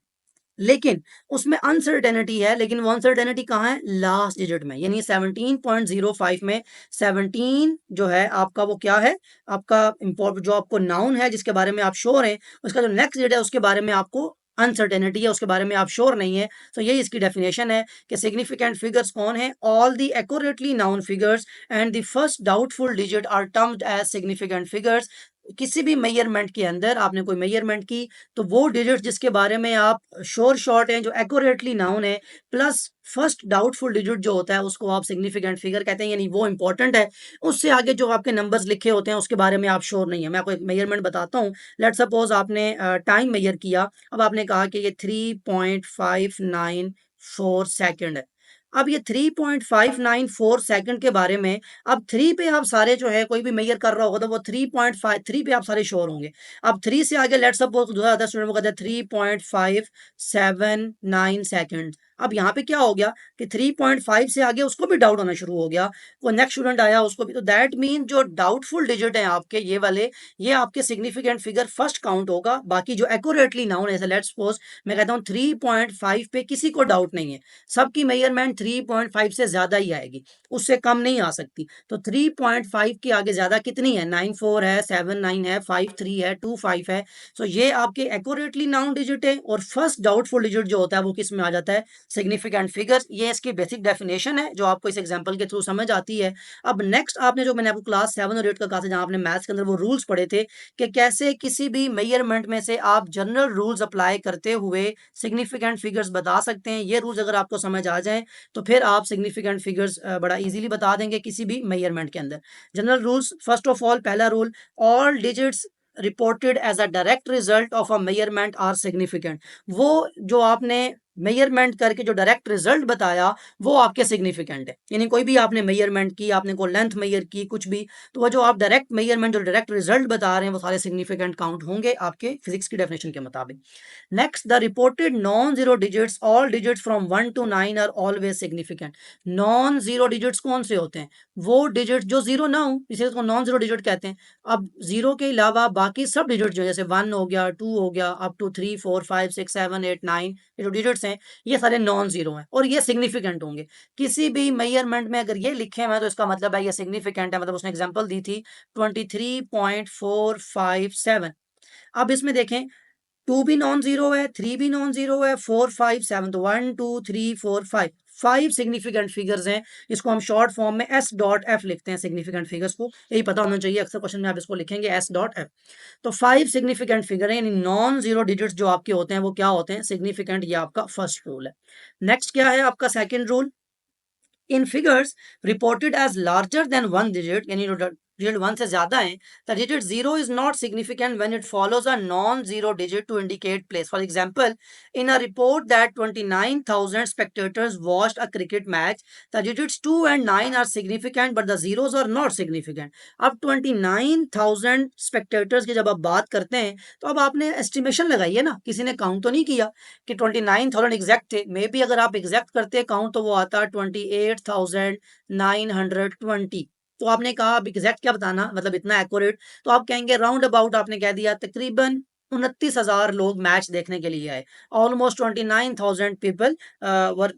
लेकिन उसमें अनसर्टेनिटी है। लेकिन वो अनसर्टेनिटी कहाँ है, लास्ट डिजिट में, यानी 17.05 में 17 जो है आपका वो क्या है, आपका इंपॉर्टेंट जो आपको नाउन है जिसके बारे में आप श्योर हैं, उसका जो नेक्स्ट डिजिट है उसके बारे में आपको अनसर्टेनिटी है, उसके बारे में आप श्योर नहीं है। तो यही इसकी डेफिनेशन है कि सिग्निफिकेंट फिगर्स कौन है, all the accurately known figures and the first doubtful digit are termed as significant figures. किसी भी मेजरमेंट के अंदर आपने कोई मेजरमेंट की, तो वो डिजिट जिसके बारे में आप श्योर शॉर्ट हैं, जो एक्यूरेटली नाउन है, प्लस फर्स्ट डाउटफुल डिजिट जो होता है उसको आप सिग्निफिकेंट फिगर कहते हैं, यानी वो इंपॉर्टेंट है। उससे आगे जो आपके नंबर्स लिखे होते हैं उसके बारे में आप श्योर नहीं है। मैं आपको एक मेजरमेंट बताता हूँ। लेट सपोज आपने टाइम मेजर किया, अब आपने कहा कि ये 3.594 सेकेंड है। अब ये 3.594 सेकंड के बारे में, अब 3 पे आप सारे जो है कोई भी मेजर कर रहा होगा तो वो 3.53 पे आप सारे श्योर होंगे। अब 3 से आगे लेट्स सपोज 2010 स्टूडेंट को कहते हैं 3.579 सेकंड। अब यहाँ पे क्या हो गया कि 3.5 से आगे उसको भी डाउट होना शुरू हो गया, वो नेक्स्ट स्टूडेंट आया उसको भी। तो दैट मीन जो डाउटफुल डिजिट है आपके ये वाले, ये आपके सिग्निफिकेंट फिगर फर्स्ट काउंट होगा। बाकी जो एक्यूरेटली नाउन है, लेट्स सपोज मैं कहता हूँ 3.5 पे किसी को डाउट नहीं है, सबकी मेजरमेंट 3.5 से ज्यादा ही आएगी, उससे कम नहीं आ सकती। तो 3.5 के आगे ज्यादा कितनी है, 94 है, 79 है, 53 है, 25 है। सो ये आपके एक्यूरेटली नाउन डिजिट है। और फर्स्ट डाउटफुल डिजिट जो होता है वो किस में आ जाता है, सिग्निफिकेंट फिगर्स। ये इसकी बेसिक डेफिनेशन है जो आपको इस एग्जांपल के थ्रू समझ आती है। अब नेक्स्ट आपने जो मैंने आपको क्लास 7 और 8 का कहा था, जहां आपने मैथ्स के अंदर वो रूल्स पढ़े थे कि कैसे किसी भी मेजरमेंट में से आप जनरल रूल्स अप्लाई करते हुए सिग्निफिकेंट फिगर्स बता सकते हैं। ये रूल्स अगर आपको समझ आ जाए तो फिर आप सिग्निफिकेंट फिगर्स बड़ा इजीली बता देंगे किसी भी मेजरमेंट के अंदर। General rules, first of all पहला rule, all digits reported as a direct result of a measurement are significant. वो जो आपने मेजरमेंट करके जो डायरेक्ट रिजल्ट बताया वो आपके सिग्निफिकेंट है। यानी कोई भी आपने मेजरमेंट की, आपने कोई लेंथ मेजर की, कुछ भी, तो वो जो आप डायरेक्ट मेजरमेंट जो डायरेक्ट रिजल्ट बता रहे हैं वो सारे सिग्निफिकेंट काउंट होंगे आपके फिजिक्स की डेफिनेशन के मुताबिक। Next, the reported non zero digits, all digits from 1 to 9 are always significant. Non zero digits कौन से होते हैं, वो डिजिट जो जीरो ना हो, इसे उसको नॉन जीरो डिजिट कहते हैं। अब जीरो के अलावा बाकी सब डिजिट जो जैसे 1 हो गया, 2 हो गया, अप टू 3 4 5 6 7 8 9, ये जो डिजिट्स हैं ये सारे नॉन जीरो हैं और ये सिग्निफिकेंट होंगे। किसी भी मेजरमेंट में अगर ये लिखे हुए हैं तो इसका मतलब है ये सिग्निफिकेंट है। मतलब उसने एग्जांपल दी थी 23.457। अब इसमें देखें 2 भी नॉन जीरो है, 3 भी नॉन जीरो है, 4 5 7, तो 1 2 3 4 5, 5 सिग्निफिकेंट फिगर्स हैं। इसको हम शॉर्ट फॉर्म में एस डॉट एफ लिखते हैं। सिग्निफिकेंट फिगर्स को यही पता होना चाहिए, अक्सर क्वेश्चन में आप इसको लिखेंगे एस डॉट एफ। तो 5 सिग्निफिकेंट फिगर है, यानी नॉन जीरो डिजिट्स जो आपके होते हैं वो क्या होते हैं, सिग्निफिकेंट। ये आपका फर्स्ट रूल है। नेक्स्ट क्या है आपका second rule, in figures reported as larger than one digit, यानी डिजिट 1 से ज्यादा है, the digit 0 is not significant when it follows a non-zero digit to indicate place. For example, in a report that 29,000 spectators watched a cricket match, the digits 2 and 9 are significant but the zeros are not significant. अब 29,000 spectators की जब आप बात करते हैं तो अब आपने एस्टिमेशन लगाई है ना, किसी ने काउंट तो नहीं किया कि 29,000 एग्जैक्ट थे। मे बी अगर आप एग्जैक्ट करते काउंट तो वो आता 28,920। तो आपने कहा अब एग्जैक्ट क्या बताना, मतलब इतना एक्यूरेट, तो आप कहेंगे राउंड अबाउट, आपने कह दिया तकरीबन 29,000 लोग मैच देखने के लिए आए। Almost 29,000 people were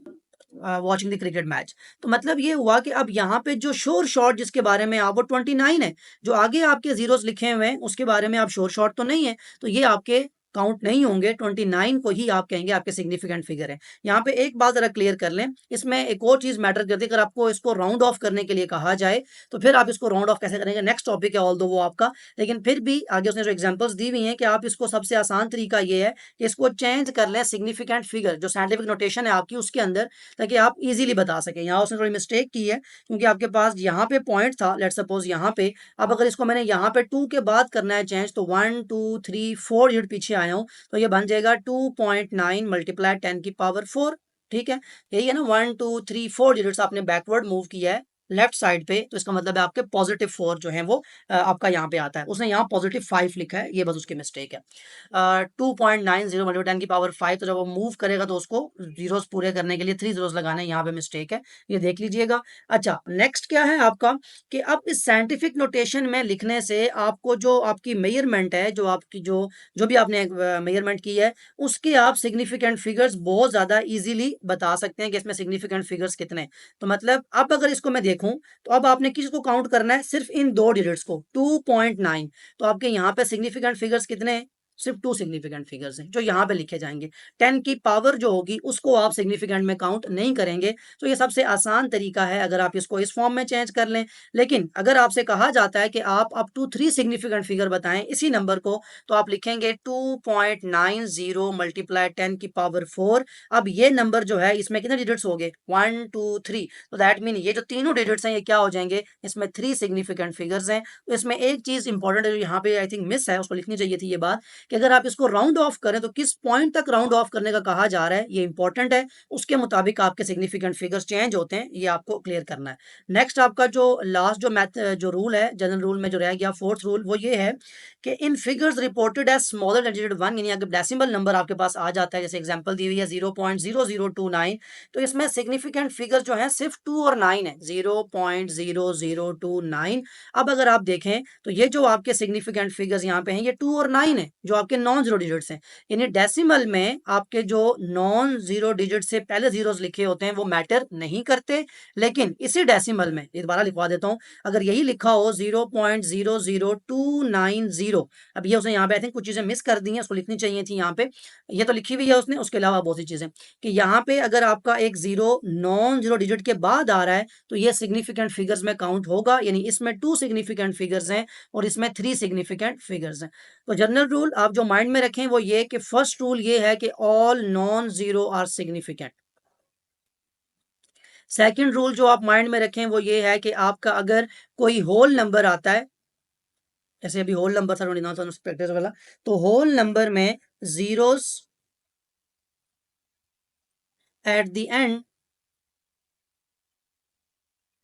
watching the cricket match. तो मतलब ये हुआ कि अब यहाँ पे जो श्योर शॉट जिसके बारे में आप, वो 29 है, जो आगे आपके जीरोस लिखे हुए हैं उसके बारे में आप श्योर शॉट तो नहीं है, तो ये आपके काउंट नहीं होंगे, 29 को ही आप कहेंगे आपके सिग्निफिकेंट फिगर है। यहाँ पे एक बात जरा क्लियर कर लें, इसमें एक और चीज मैटर करती है, अगर आपको इसको राउंड ऑफ करने के लिए कहा जाए तो फिर आप इसको राउंड ऑफ कैसे करेंगे, नेक्स्ट टॉपिक है ऑल दो वो आपका। लेकिन फिर भी आगे उसने जो एग्जांपल्स दी हुई हैं कि आप इसको, सबसे आसान तरीका ये है कि इसको चेंज कर लें सिग्निफिकेंट फिगर, जो साइंटिफिक नोटेशन है आपकी उसके अंदर, ताकि आप इजीली बता सकें। यहाँ उसने थोड़ी मिस्टेक की है, क्योंकि आपके पास यहाँ पे पॉइंट था, लेट्स सपोज यहाँ पे, अब अगर इसको मैंने यहाँ पे 2 के बाद करना है चेंज, तो 1 2 3 4 यूनिट पीछे आया हूँ, तो ये बन जाएगा 2.9 मल्टीप्लाई 10 की पावर 4। ठीक है, यही है ना, 1 2 3 4 यूनिट्स आपने बैकवर्ड मूव किया है लेफ्ट साइड पे, तो इसका मतलब है आपके पॉजिटिव 4 जो है वो आपका यहाँ पे आता है। उसने यहाँ पॉजिटिव 5 लिखा है, ये बस उसकी मिस्टेक है। 2.90 मल्टीप्लाई 10 की पावर 5, तो जब वो मूव करेगा तो उसको जीरोस पूरे करने के लिए 3 जीरोस लगाने, यहाँ पे मिस्टेक है, ये देख लीजिएगा। अच्छा, नेक्स्ट क्या है आपका कि अब इस साइंटिफिक नोटेशन में लिखने से आपको जो आपकी मेजरमेंट है, जो आपकी जो जो भी आपने मेजरमेंट की है, उसके आप सिग्निफिकेंट फिगर्स बहुत ज़्यादा इजीली बता सकते हैं कि इसमें सिग्निफिकेंट फिगर्स कितने। तो मतलब अब अगर इसको मैं देखूं, तो अब आपने किसको काउंट करना है, सिर्फ इन दो डिजिट्स को, 2.9। तो आपके यहाँ पे सिग्निफिकेंट फिगर्स कितने हैं, सिर्फ 2 सिग्निफिकेंट फिगर्स हैं जो यहाँ पे लिखे जाएंगे। 10 की पावर जो होगी उसको आप सिग्निफिकेंट में काउंट नहीं करेंगे। तो ये सबसे आसान तरीका है अगर आप इसको इस फॉर्म में चेंज कर लें। लेकिन अगर आपसे कहा जाता है कि आप अप टू 3 सिग्निफिकेंट फिगर बताएं इसी नंबर को, तो आप लिखेंगे 2.90 मल्टीप्लाई 10 की पावर 4। अब ये नंबर जो है इसमें कितने डिजिट्स हो गए, 1 2 3, तो दैट मीन ये जो तीनों डिजिट्स हैं ये क्या हो जाएंगे, इसमें 3 सिग्निफिकेंट फिगर्स हैं। तो इसमें एक चीज इंपॉर्टेंट है जो यहाँ पे आई थिंक मिस है, उसको लिखनी चाहिए थी ये बात, कि अगर आप इसको राउंड ऑफ करें तो किस पॉइंट तक राउंड ऑफ करने का कहा जा रहा है ये इंपॉर्टेंट है, उसके मुताबिक आपके सिग्निफिकेंट फिगर्स चेंज होते हैं, ये आपको क्लियर करना है। नेक्स्ट आपका जो लास्ट जो मैथ जो रूल है, जनरल रूल में जो रह गया, फोर्थ रूल, वो ये है कि in figures reported as smaller than digit 1, यानी अगर डेसिमल नंबर आपके पास आ जाता है, जैसे एग्जांपल दी हुई है 0.0029, तो इसमें सिग्निफिकेंट फिगर जो है सिर्फ 2 और 9 है, 0.0029। अब अगर आप देखें तो ये जो आपके सिग्निफिकेंट फिगर्स यहाँ पे हैं ये 2 और 9 है, जो आपके नॉन जीरो डिजिट्स हैं। यानी डेसिमल में आपके जो नॉन जीरो डिजिट से पहले जीरोस लिखे होते हैं वो मैटर नहीं करते। लेकिन इसी डेसिमल में, ये दोबारा लिखवा देता हूँ, अगर यही लिखा हो 0.00290, अब ये उसने यहाँ पे आई थिंक कुछ चीजें मिस कर दी हैं, उसको लिखनी चाहिए थी यहाँ पे, ये तो लिखी हुई है उसने, उसके अलावा बहुत सी चीजें, कि यहाँ पे अगर आपका एक जीरो नॉन जीरो डिजिट के बाद आ रहा है तो ये सिग्निफिकेंट फिगर्स में काउंट होगा, यानी इसमें 2 सिग्निफिकेंट फिगर्स हैं और इसमें 3 सिग्निफिकेंट फिगर्स हैं। तो जनरल रूल आप जो माइंड में रखें वो ये कि फर्स्ट रूल ये है कि all non zero are significant. Second rule जो आप माइंड में रखें वो ये है कि आपका अगर कोई होल नंबर आता है, जैसे अभी होल नंबर था 29 प्रैक्टिस वाला, तो होल नंबर में जीरोस एट द एंड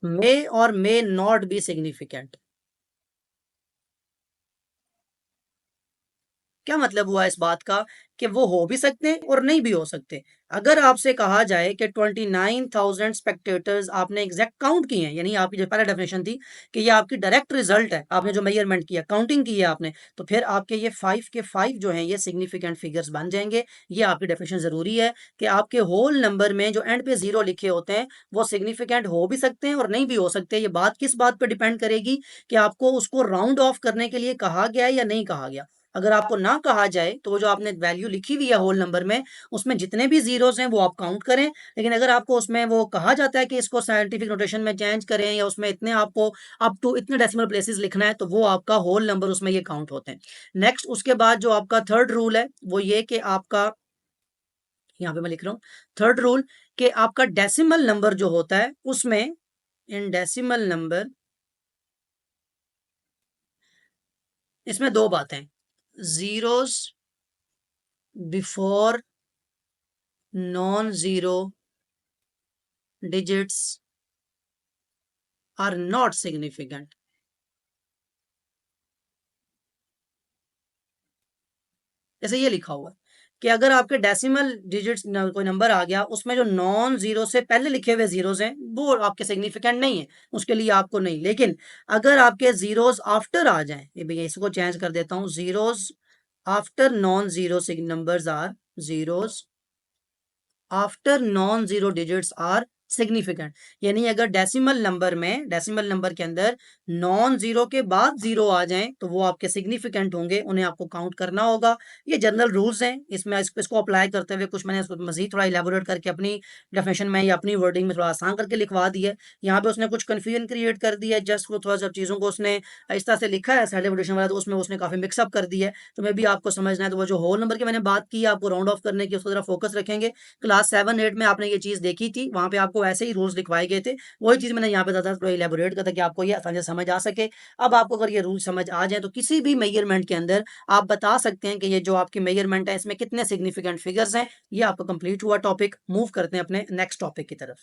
मे और मे नॉट बी सिग्निफिकेंट। क्या मतलब हुआ इस बात का कि वो हो भी सकते हैं और नहीं भी हो सकते। अगर आपसे कहा जाए कि 29,000 स्पेक्टेटर्स आपने एग्जैक्ट काउंट किए हैं, यानी आपकी जो पहला डेफिनेशन थी कि ये आपकी डायरेक्ट रिजल्ट है, आपने जो मेजरमेंट किया, काउंटिंग की है आपने, तो फिर आपके ये 5 के 5 जो हैं ये सिग्निफिकेंट फिगर्स बन जाएंगे। ये आपकी डेफिनेशन जरूरी है कि आपके होल नंबर में जो एंड पे जीरो लिखे होते हैं वो सिग्निफिकेंट हो भी सकते हैं और नहीं भी हो सकते। ये बात किस बात पर डिपेंड करेगी कि आपको उसको राउंड ऑफ करने के लिए कहा गया है या नहीं कहा गया। अगर आपको ना कहा जाए तो वो जो आपने वैल्यू लिखी हुई है होल नंबर में, उसमें जितने भी जीरोस हैं वो आप काउंट करें। लेकिन अगर आपको उसमें वो कहा जाता है कि इसको साइंटिफिक नोटेशन में चेंज करें या उसमें इतने आपको अप टू इतने डेसिमल प्लेसेस लिखना है, तो वो आपका होल नंबर उसमें ये काउंट होते हैं। नेक्स्ट उसके बाद जो आपका थर्ड रूल है वो ये कि आपका, यहाँ पे मैं लिख रहा हूँ थर्ड रूल, कि आपका डेसिमल नंबर जो होता है उसमें, इन डेसिमल नंबर, इसमें दो बातें, zeros before non zero digits are not significant। जैसे ये लिखा हुआ है कि अगर आपके डेसिमल डिजिट्स कोई नंबर आ गया उसमें जो नॉन जीरो से पहले लिखे हुए जीरोस हैं वो आपके सिग्निफिकेंट नहीं है, उसके लिए आपको नहीं। लेकिन अगर आपके जीरोस आफ्टर आ जाएं, ये भैया इसको चेंज कर देता हूँ, zeros after non zero numbers are, zeros after non zero digits are significant, यानी अगर डेसिमल नंबर के अंदर नॉन जीरो के बाद जीरो आ जाएं तो वो आपके सिग्निफिकेंट होंगे, उन्हें आपको काउंट करना होगा। ये जनरल रूल्स हैं, इसमें इसको अप्लाई करते हुए कुछ मैंने इसको मजीद थोड़ा इलेबोरेट करके अपनी डेफिनेशन में या अपनी वर्डिंग में थोड़ा आसान करके लिखवा दिया है। यहाँ पे उसने कुछ कन्फ्यूजन क्रिएट कर दिया है, जस्ट वो थोड़ा सा चीज़ों को उसने इस तरह से लिखा है सैलिब्रेशन वाला, तो उसमें उसने काफ़ी मिक्सअप कर दिया है। तो मैं भी आपको समझना है तो वो जो होल नंबर की मैंने बात की आपको राउंड ऑफ करने की, उसको जरा फोकस रखेंगे। क्लास 7-8 में आपने ये चीज़ देखी थी, वहाँ पे आपको ऐसे ही रूल्स लिखवाए गए थे, वही चीज़ मैंने यहाँ पे ज़्यादा थोड़ा इलेबोरेट किया था कि आपको ये आसानी से समझ आ सके। अब आपको अगर ये रूल समझ आ जाए तो किसी भी मेजरमेंट के अंदर आप बता सकते हैं कि ये जो आपकी मेजरमेंट है इसमें कितने सिग्निफिकेंट फिगर्स हैं। ये आपका कंप्लीट हुआ टॉपिक। मूव करते हैं अपने नेक्स्ट टॉपिक की तरफ।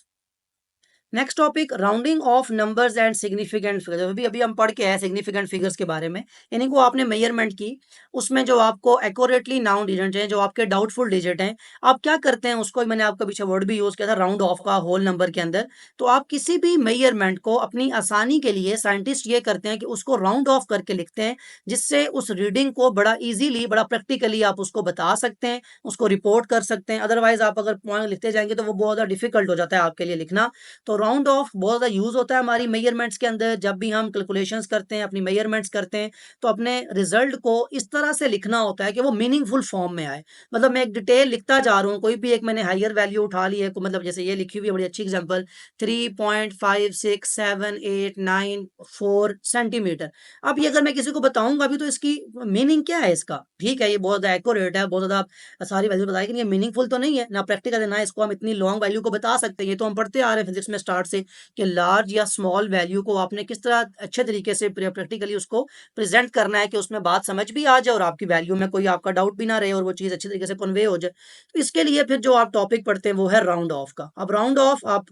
Next topic, rounding off numbers and significant figures. अभी अभी हम पढ़ के आए सिग्निफिकेंट फिगर्स के बारे में, यानी वो आपने मेजरमेंट की, उसमें जो आपको एक्यूरेटली नाउन डिजिट हैं, जो आपके डाउटफुल डिजिट हैं, आप क्या करते हैं उसको, मैंने आपका पीछे वर्ड भी यूज किया था राउंड ऑफ का होल नंबर के अंदर। तो आप किसी भी मेजरमेंट को अपनी आसानी के लिए साइंटिस्ट ये करते हैं कि उसको राउंड ऑफ करके लिखते हैं, जिससे उस रीडिंग को बड़ा ईजीली, बड़ा प्रैक्टिकली आप उसको बता सकते हैं, उसको रिपोर्ट कर सकते हैं। अदरवाइज आप अगर पॉइंट लिखते जाएंगे तो वो बहुत ज़्यादा डिफिकल्ट हो जाता है आपके लिए लिखना। तो राउंड ऑफ बहुत ज़्यादा यूज़ होता है हमारी मेजरमेंट्स के अंदर। जब भी हम कैलकुलेशंस करते हैं, अपनी मेजरमेंट्स करते हैं, तो अपने रिजल्ट को इस तरह से लिखना होता है कि वो मीनिंगफुल फॉर्म में आए। मतलब मैं एक डिटेल लिखता जा रहा हूँ, कोई भी एक मैंने हायर वैल्यू उठा ली है, मतलब जैसे ये लिखी हुई है बड़ी अच्छी एग्जांपल, 3.567894 सेंटीमीटर। अब ये अगर मैं किसी को बताऊंगा अभी तो इसकी मीनिंग क्या है इसका, ठीक है ये बहुत ज़्यादा एक्यूरेट है, बहुत ज़्यादा सारी वैल्यू बताई, लेकिन ये मीनिंगफुल तो नहीं है ना, प्रैक्टिकल है ना, इसको हम इतनी लॉन्ग वैल्यू को बता सकते हैं। ये तो हम पढ़ते आ रहे हैं फिजिक्स में स्टार्ट से कि लार्ज या स्मॉल वैल्यू को आपने किस तरह अच्छे तरीके से प्रैक्टिकली उसको प्रेजेंट करना है कि उसमें बात समझ भी आ जाए और आपकी वैल्यू में कोई आपका डाउट भी ना रहे और वो चीज़ अच्छी तरीके से कन्वे हो जाए। तो इसके लिए फिर जो आप टॉपिक पढ़ते हैं वो है राउंड ऑफ का। अब राउंड ऑफ आप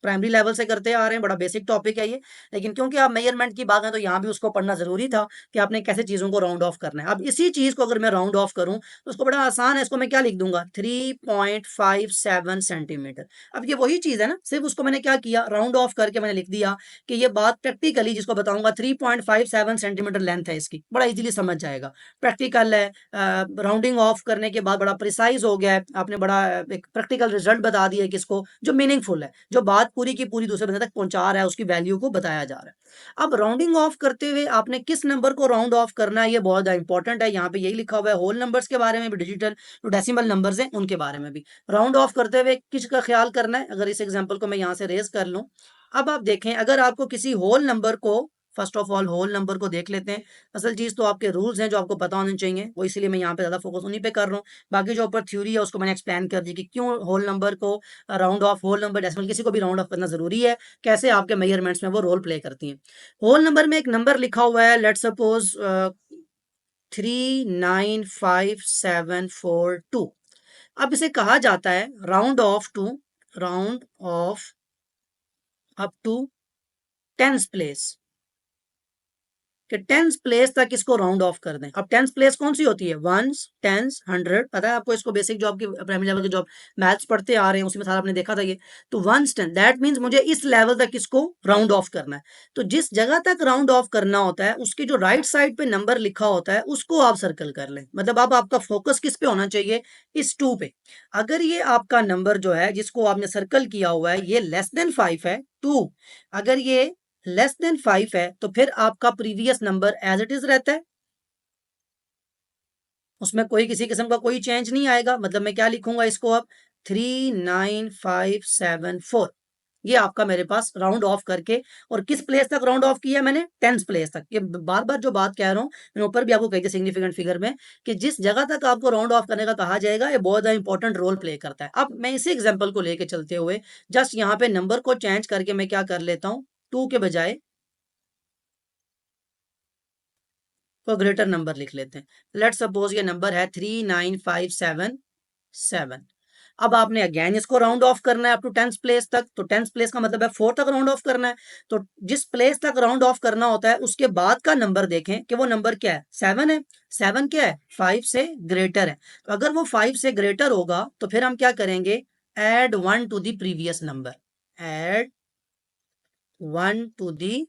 प्राइमरी लेवल से करते आ रहे हैं, बड़ा बेसिक टॉपिक है ये, लेकिन क्योंकि आप मेजरमेंट की बात है तो यहाँ भी उसको पढ़ना जरूरी था कि आपने कैसे चीज़ों को राउंड ऑफ करना है। अब इसी चीज़ को अगर मैं राउंड ऑफ करूँ तो उसको बड़ा आसान है, इसको मैं क्या लिख दूंगा, 3.57 सेंटीमीटर। अब ये वही चीज़ है ना, सिर्फ उसको मैंने क्या किया, राउंड ऑफ करके मैंने लिख दिया कि ये बात प्रैक्टिकली जिसको बताऊंगा 3.57 सेंटीमीटर लेंथ है इसकी, बड़ा इजीली समझ जाएगा। प्रैक्टिकल है, राउंडिंग ऑफ करने के बाद बड़ा प्रिसाइज हो गया है, आपने बड़ा एक प्रैक्टिकल रिजल्ट बता दिया है किसको, जो मीनिंगफुल है, जो बात पूरी की पूरी दूसरे बंदे तक पहुंचा रहा है, उसकी वैल्यू को बताया जा रहा है। अब राउंडिंग ऑफ करते हुए आपने किस नंबर को राउंड ऑफ करना है, ये बहुत ज़्यादा इंपॉर्टेंट है। यहाँ पे यही लिखा हुआ है, होल नंबर्स के बारे में भी, डिजिटल जो डेसिमल नंबर्स हैं उनके बारे में भी। राउंड ऑफ करते हुए किसका ख्याल करना है, अगर इस एग्जांपल को मैं यहाँ से रेज कर लूँ, अब आप देखें अगर आपको किसी होल नंबर को, first of all whole number को देख लेते हैं। असल चीज़ तो आपके रूल्स हैं जो आपको पता होने चाहिए, वो इसीलिए मैं यहाँ पे ज़्यादा फोकस उन्हीं पे कर रहा हूँ। बाकी जो ऊपर थ्योरी है उसको मैंने एक्सप्लेन कर दी कि क्यों होल नंबर को round off, whole number decimal किसी को भी राउंड ऑफ करना ज़रूरी है, कैसे आपके मेजरमेंट्स में वो रोल प्ले करती हैं। होल नंबर में एक नंबर लिखा हुआ है, लेट सपोज 395,742। अब इसे कहा जाता है round off up to tens place, कि टेंस प्लेस तक इसको राउंड ऑफ कर दें। अब टेंस प्लेस कौन सी होती है, वंस, टेंस, 100, पता है आपको, इसको बेसिक जो आपकी प्राइमरी लेवल के जो मैथ्स पढ़ते आ रहे हैं उसी में सारा आपने देखा था ये। तो वंस, टेन, दैट मीन्स मुझे इस लेवल तक इसको राउंड ऑफ करना है। तो जिस जगह तक राउंड ऑफ करना होता है उसकी जो राइट साइड पे नंबर लिखा होता है उसको आप सर्कल कर लें। मतलब अब आपका फोकस किस पे होना चाहिए, इस 2 पे। अगर ये आपका नंबर जो है जिसको आपने सर्कल किया हुआ है ये लेस देन 5 है, 2, अगर ये लेस देन 5 है तो फिर आपका previous number as it is रहता है, उसमें कोई किसी किस्म का कोई चेंज नहीं आएगा। मतलब मैं क्या लिखूंगा इसको अब, 39574। ये आपका मेरे पास राउंड ऑफ करके, और किस प्लेस तक राउंड ऑफ किया मैंने, टेंस प्लेस तक। ये बार बार जो बात कह रहा हूँ मैंने ऊपर भी आपको कही थी सिग्निफिकेंट फिगर में, कि जिस जगह तक आपको राउंड ऑफ करने का कहा जाएगा ये बहुत ज्यादा इंपॉर्टेंट रोल प्ले करता है। अब मैं इसी एग्जाम्पल को लेके चलते हुए जस्ट यहाँ पे नंबर को चेंज करके मैं क्या कर लेता हूँ, 2 के बजाय को ग्रेटर नंबर लिख लेते हैं। लेट सपोज ये नंबर है 39577। अब आपने अगेन इसको राउंड ऑफ करना है अप टू टेंथ प्लेस तक, तो टेंथ प्लेस का मतलब है 4 तक राउंड ऑफ करना है। तो जिस प्लेस तक राउंड ऑफ करना होता है उसके बाद का नंबर देखें कि वो नंबर क्या है, 7 है। 7 क्या है, 5 से ग्रेटर है। तो अगर वो 5 से ग्रेटर होगा तो फिर हम क्या करेंगे, add 1 to the previous number, add 1 to the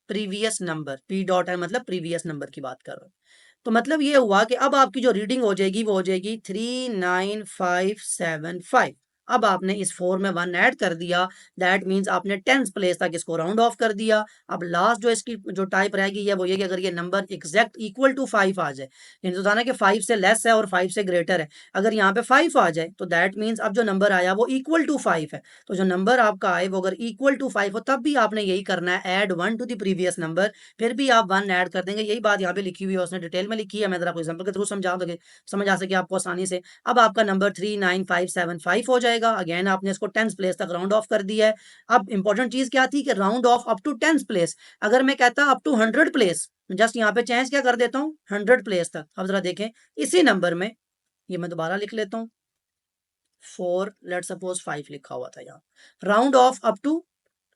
previous number, P dot है मतलब प्रीवियस नंबर की बात कर रहा हूँ। तो मतलब ये हुआ कि अब आपकी जो रीडिंग हो जाएगी वो हो जाएगी 39575। अब आपने इस 4 में 1 ऐड कर दिया, दैट मीन्स आपने 10th प्लेस तक इसको राउंड ऑफ कर दिया। अब लास्ट जो इसकी जो टाइप रहेगी है वो ये कि अगर ये नंबर एग्जैक्ट इक्वल टू 5 आ जाए, यानी तो था ना कि 5 से लेस है और 5 से ग्रेटर है, अगर यहाँ पे 5 आ जाए तो दैट मीन्स अब जो नंबर आया वो इक्वल टू 5 है। तो जो नंबर आपका आए वो अगर इक्वल टू 5 हो तब भी आपने यही करना है, add 1 to the previous number, फिर भी आप 1 ऐड कर देंगे। यही बात यहाँ पे लिखी हुई है, उसने डिटेल में लिखी है, मैं जरा आपको एग्जांपल के थ्रू समझा दोगे, समझ आ सके आपको आसानी से। अब आपका नंबर 39575 हो जाएगा। अगेन आपने इसको 10th प्लेस तक राउंड ऑफ कर दिया है। अब इंपॉर्टेंट चीज क्या थी कि round off up to 10th place. अगर मैं कहता अप टू 100 प्लेस, जस्ट यहाँ पे चेंज क्या कर देता हूँ 100 प्लेस तक। अब जरा देखें इसी नंबर में, ये मैं दोबारा लिख लेता हूँ, 4 लेट सपोज 5 लिखा हुआ था यहाँ, round off up to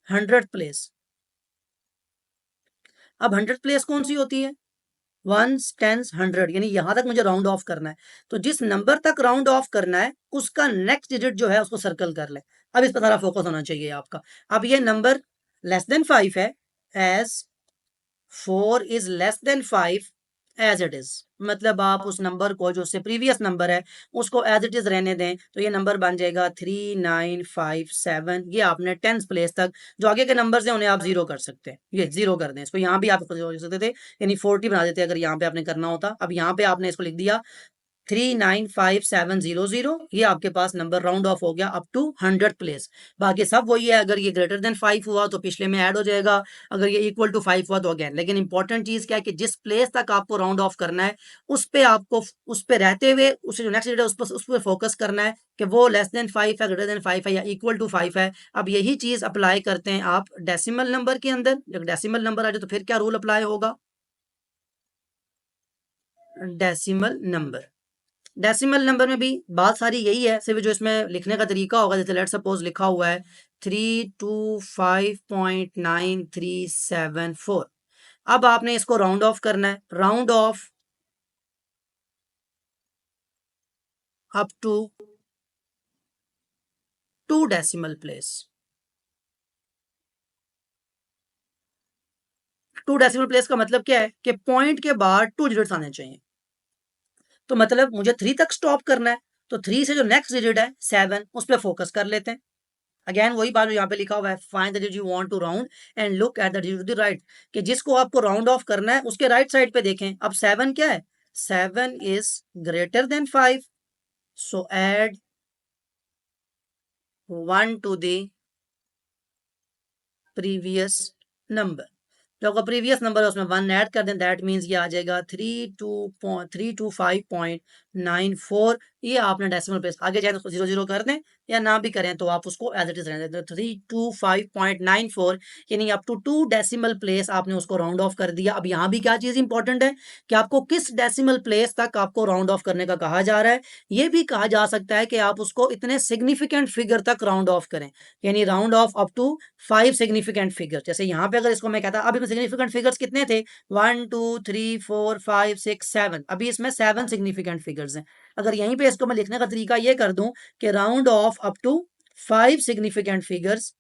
100 place. अब 100 प्लेस कौन सी होती है, 1s 10s 100, यानी यहां तक मुझे राउंड ऑफ करना है। तो जिस नंबर तक राउंड ऑफ करना है उसका नेक्स्ट डिजिट जो है उसको सर्कल कर ले। अब इस पर सारा फोकस होना चाहिए आपका। अब ये नंबर लेस देन 5 है, as 4 is less than 5 as it is, मतलब आप उस नंबर को जो उससे प्रीवियस नंबर है उसको एज इट इज रहने दें। तो ये नंबर बन जाएगा 3957। ये आपने 10th प्लेस तक जो आगे के नंबर्स हैं उन्हें आप जीरो कर सकते हैं, ये जीरो कर दें इसको। यहाँ भी आप जीरो कर सकते थे, यानी 40 बना देते अगर यहाँ पे आपने करना होता। अब यहाँ पे आपने इसको लिख दिया 395700, ये आपके पास नंबर राउंड ऑफ हो गया अप टू 100 प्लेस। बाकी सब वही है, अगर ये ग्रेटर देन 5 हुआ तो पिछले में ऐड हो जाएगा, अगर ये इक्वल टू 5 हुआ तो अगेन। लेकिन इंपॉर्टेंट चीज क्या है कि जिस प्लेस तक आपको राउंड ऑफ करना है उस पे आपको, उस पे रहते हुए उससे जो नेक्स्ट डिजिट है उस पर फोकस करना है कि वो लेस देन 5 है, ग्रेटर देन 5 है या इक्वल टू 5 है। अब यही चीज अप्लाई करते हैं आप डेसिमल नंबर के अंदर। जब डेसिमल नंबर आ जाए तो फिर क्या रूल अप्लाई होगा, डेसिमल नंबर। डेसिमल नंबर में भी बात सारी यही है, सिर्फ जो इसमें लिखने का तरीका होगा, जैसे लेट सपोज लिखा हुआ है 325.9374। अब आपने इसको राउंड ऑफ करना है, round off up to 2 decimal place. 2 decimal place का मतलब क्या है कि पॉइंट के बाद 2 डिजिट्स आने चाहिए। तो मतलब मुझे 3 तक स्टॉप करना है, तो 3 से जो नेक्स्ट डिजिट है 7 उस पर फोकस कर लेते हैं। अगेन वही बात जो यहाँ पे लिखा हुआ है, find the digit you want to round and look at the digit to the right, कि जिसको आपको राउंड ऑफ करना है उसके राइट साइड पे देखें। अब 7 क्या है, 7 is greater than 5, so add 1 to the previous number. जो आपका प्रीवियस नंबर है उसमें 1 ऐड कर दें, दैट मीन्स ये आ जाएगा 325.94। ये आपने डेसिमल प्लेस आगे जाए तो उसको 0 कर दें या ना भी करें तो आप उसको एज इट इज रहने दें। 325.94 यानी अप टू 2 डेसिमल प्लेस आपने उसको राउंड ऑफ कर दिया। अब यहाँ भी क्या चीज इंपॉर्टेंट है कि आपको किस डेसिमल प्लेस तक आपको राउंड ऑफ करने का कहा जा रहा है। ये भी कहा जा सकता है कि आप उसको इतने सिग्निफिकेंट फिगर तक राउंड ऑफ करें, यानी round off up to 5 significant figure. जैसे यहाँ पे अगर इसको मैं कहता, अब इसमें सिग्निफिकेंट फिगर्स कितने थे, 1 2 3 4 5 6 7, अभी इसमें 7 सिग्निफिकेंट फिगर्स हैं। अगर यहीं पे इसको मैं लिखने का तरीका ये कर दूं कि round off up to 5 significant figures,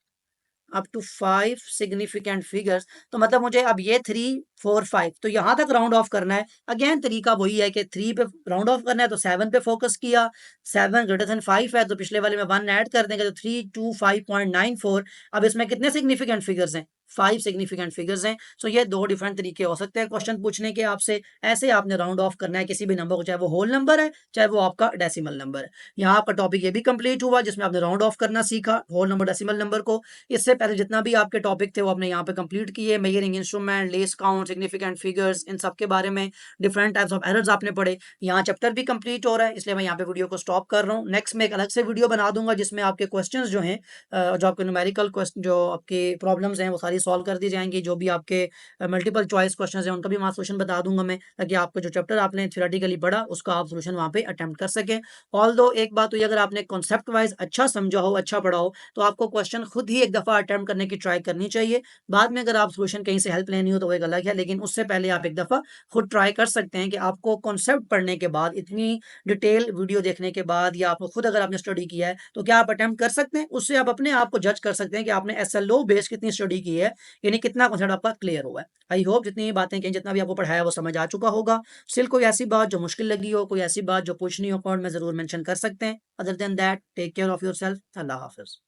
up to 5 significant figures, तो मतलब मुझे अब ये 3 4 5 तो यहां तक राउंड ऑफ करना है। अगेन तरीका वही है कि 3 पे राउंड ऑफ करना है तो 7 पे फोकस किया, 7 ग्रेटर देन 5 है तो पिछले वाले में 1 ऐड कर देंगे तो 325.94। अब इसमें कितने सिग्निफिकेंट फिगर्स हैं, 5 सिग्निफिकेंट फिगर्स हैं। सो ये दो डिफरेंट तरीके हो सकते हैं क्वेश्चन पूछने के आपसे। ऐसे आपने राउंड ऑफ करना है किसी भी नंबर को, चाहे वो होल नंबर है चाहे वो आपका डेसिमल नंबर है। यहाँ आपका टॉपिक ये भी कंप्लीट हुआ जिसमें आपने राउंड ऑफ करना सीखा होल नंबर डेसिमल नंबर को। इससे पहले जितना भी आपके टॉपिक थे वो आपने यहाँ पे कंप्लीट किए, measuring instrument, least count, significant figures, इन सब के बारे में डिफरेंट टाइप्स ऑफ एरर्स आपने पढ़े। यहाँ चैप्टर भी कंप्लीट हो रहा है इसलिए मैं यहाँ पे वीडियो को स्टॉप कर रहा हूँ। नेक्स्ट में एक अलग से वीडियो बना दूंगा जिसमें आपके क्वेश्चन जो हैं, जो आपके न्यूमेरिकल क्वेश्चन, जो आपके प्रॉब्लम्स हैं वो सारी सॉल्व कर दी जाएंगी। जो भी आपके मल्टीपल चॉइस क्वेश्चन हैं उनका भी वहाँ सोल्यूशन बता दूंगा मैं, ताकि आपको जो चैप्टर आपने थियोरेटिकली पढ़ा उसका आप सोल्यूशन वहाँ पे अटेम्प्ट कर सकें। ऑल्दो एक बात हुई, अगर आपने कॉन्सेप्ट वाइज अच्छा समझा हो, अच्छा पढ़ा हो, तो आपको क्वेश्चन खुद ही एक दफ़ा अटेम्प्ट करने की ट्राई करनी चाहिए। बाद में अगर आप सोल्यूशन कहीं से हेल्प लेनी हो तो वो एक अलग है, लेकिन उससे पहले आप एक दफ़ा खुद ट्राई कर सकते हैं कि आपको कॉन्सेप्ट पढ़ने के बाद, इतनी डिटेल वीडियो देखने के बाद, या आपको खुद अगर आपने स्टडी किया है तो क्या आप अटेम्प्ट कर सकते हैं। उससे आप अपने आप को जज कर सकते हैं कि आपने SLO बेस कितनी स्टडी की है है, यानी कितना कॉन्सेप्ट आपका क्लियर हुआ है। आई होप जितनी भी बातें कहीं, जितना भी आपको पढ़ाया वो समझ आ चुका होगा। स्टिल कोई ऐसी बात जो मुश्किल लगी हो, कोई ऐसी बात जो पूछनी हो, कमेंट में जरूर मेंशन कर सकते हैं। Other than that, take care of yourself. अल्लाह हाफिज।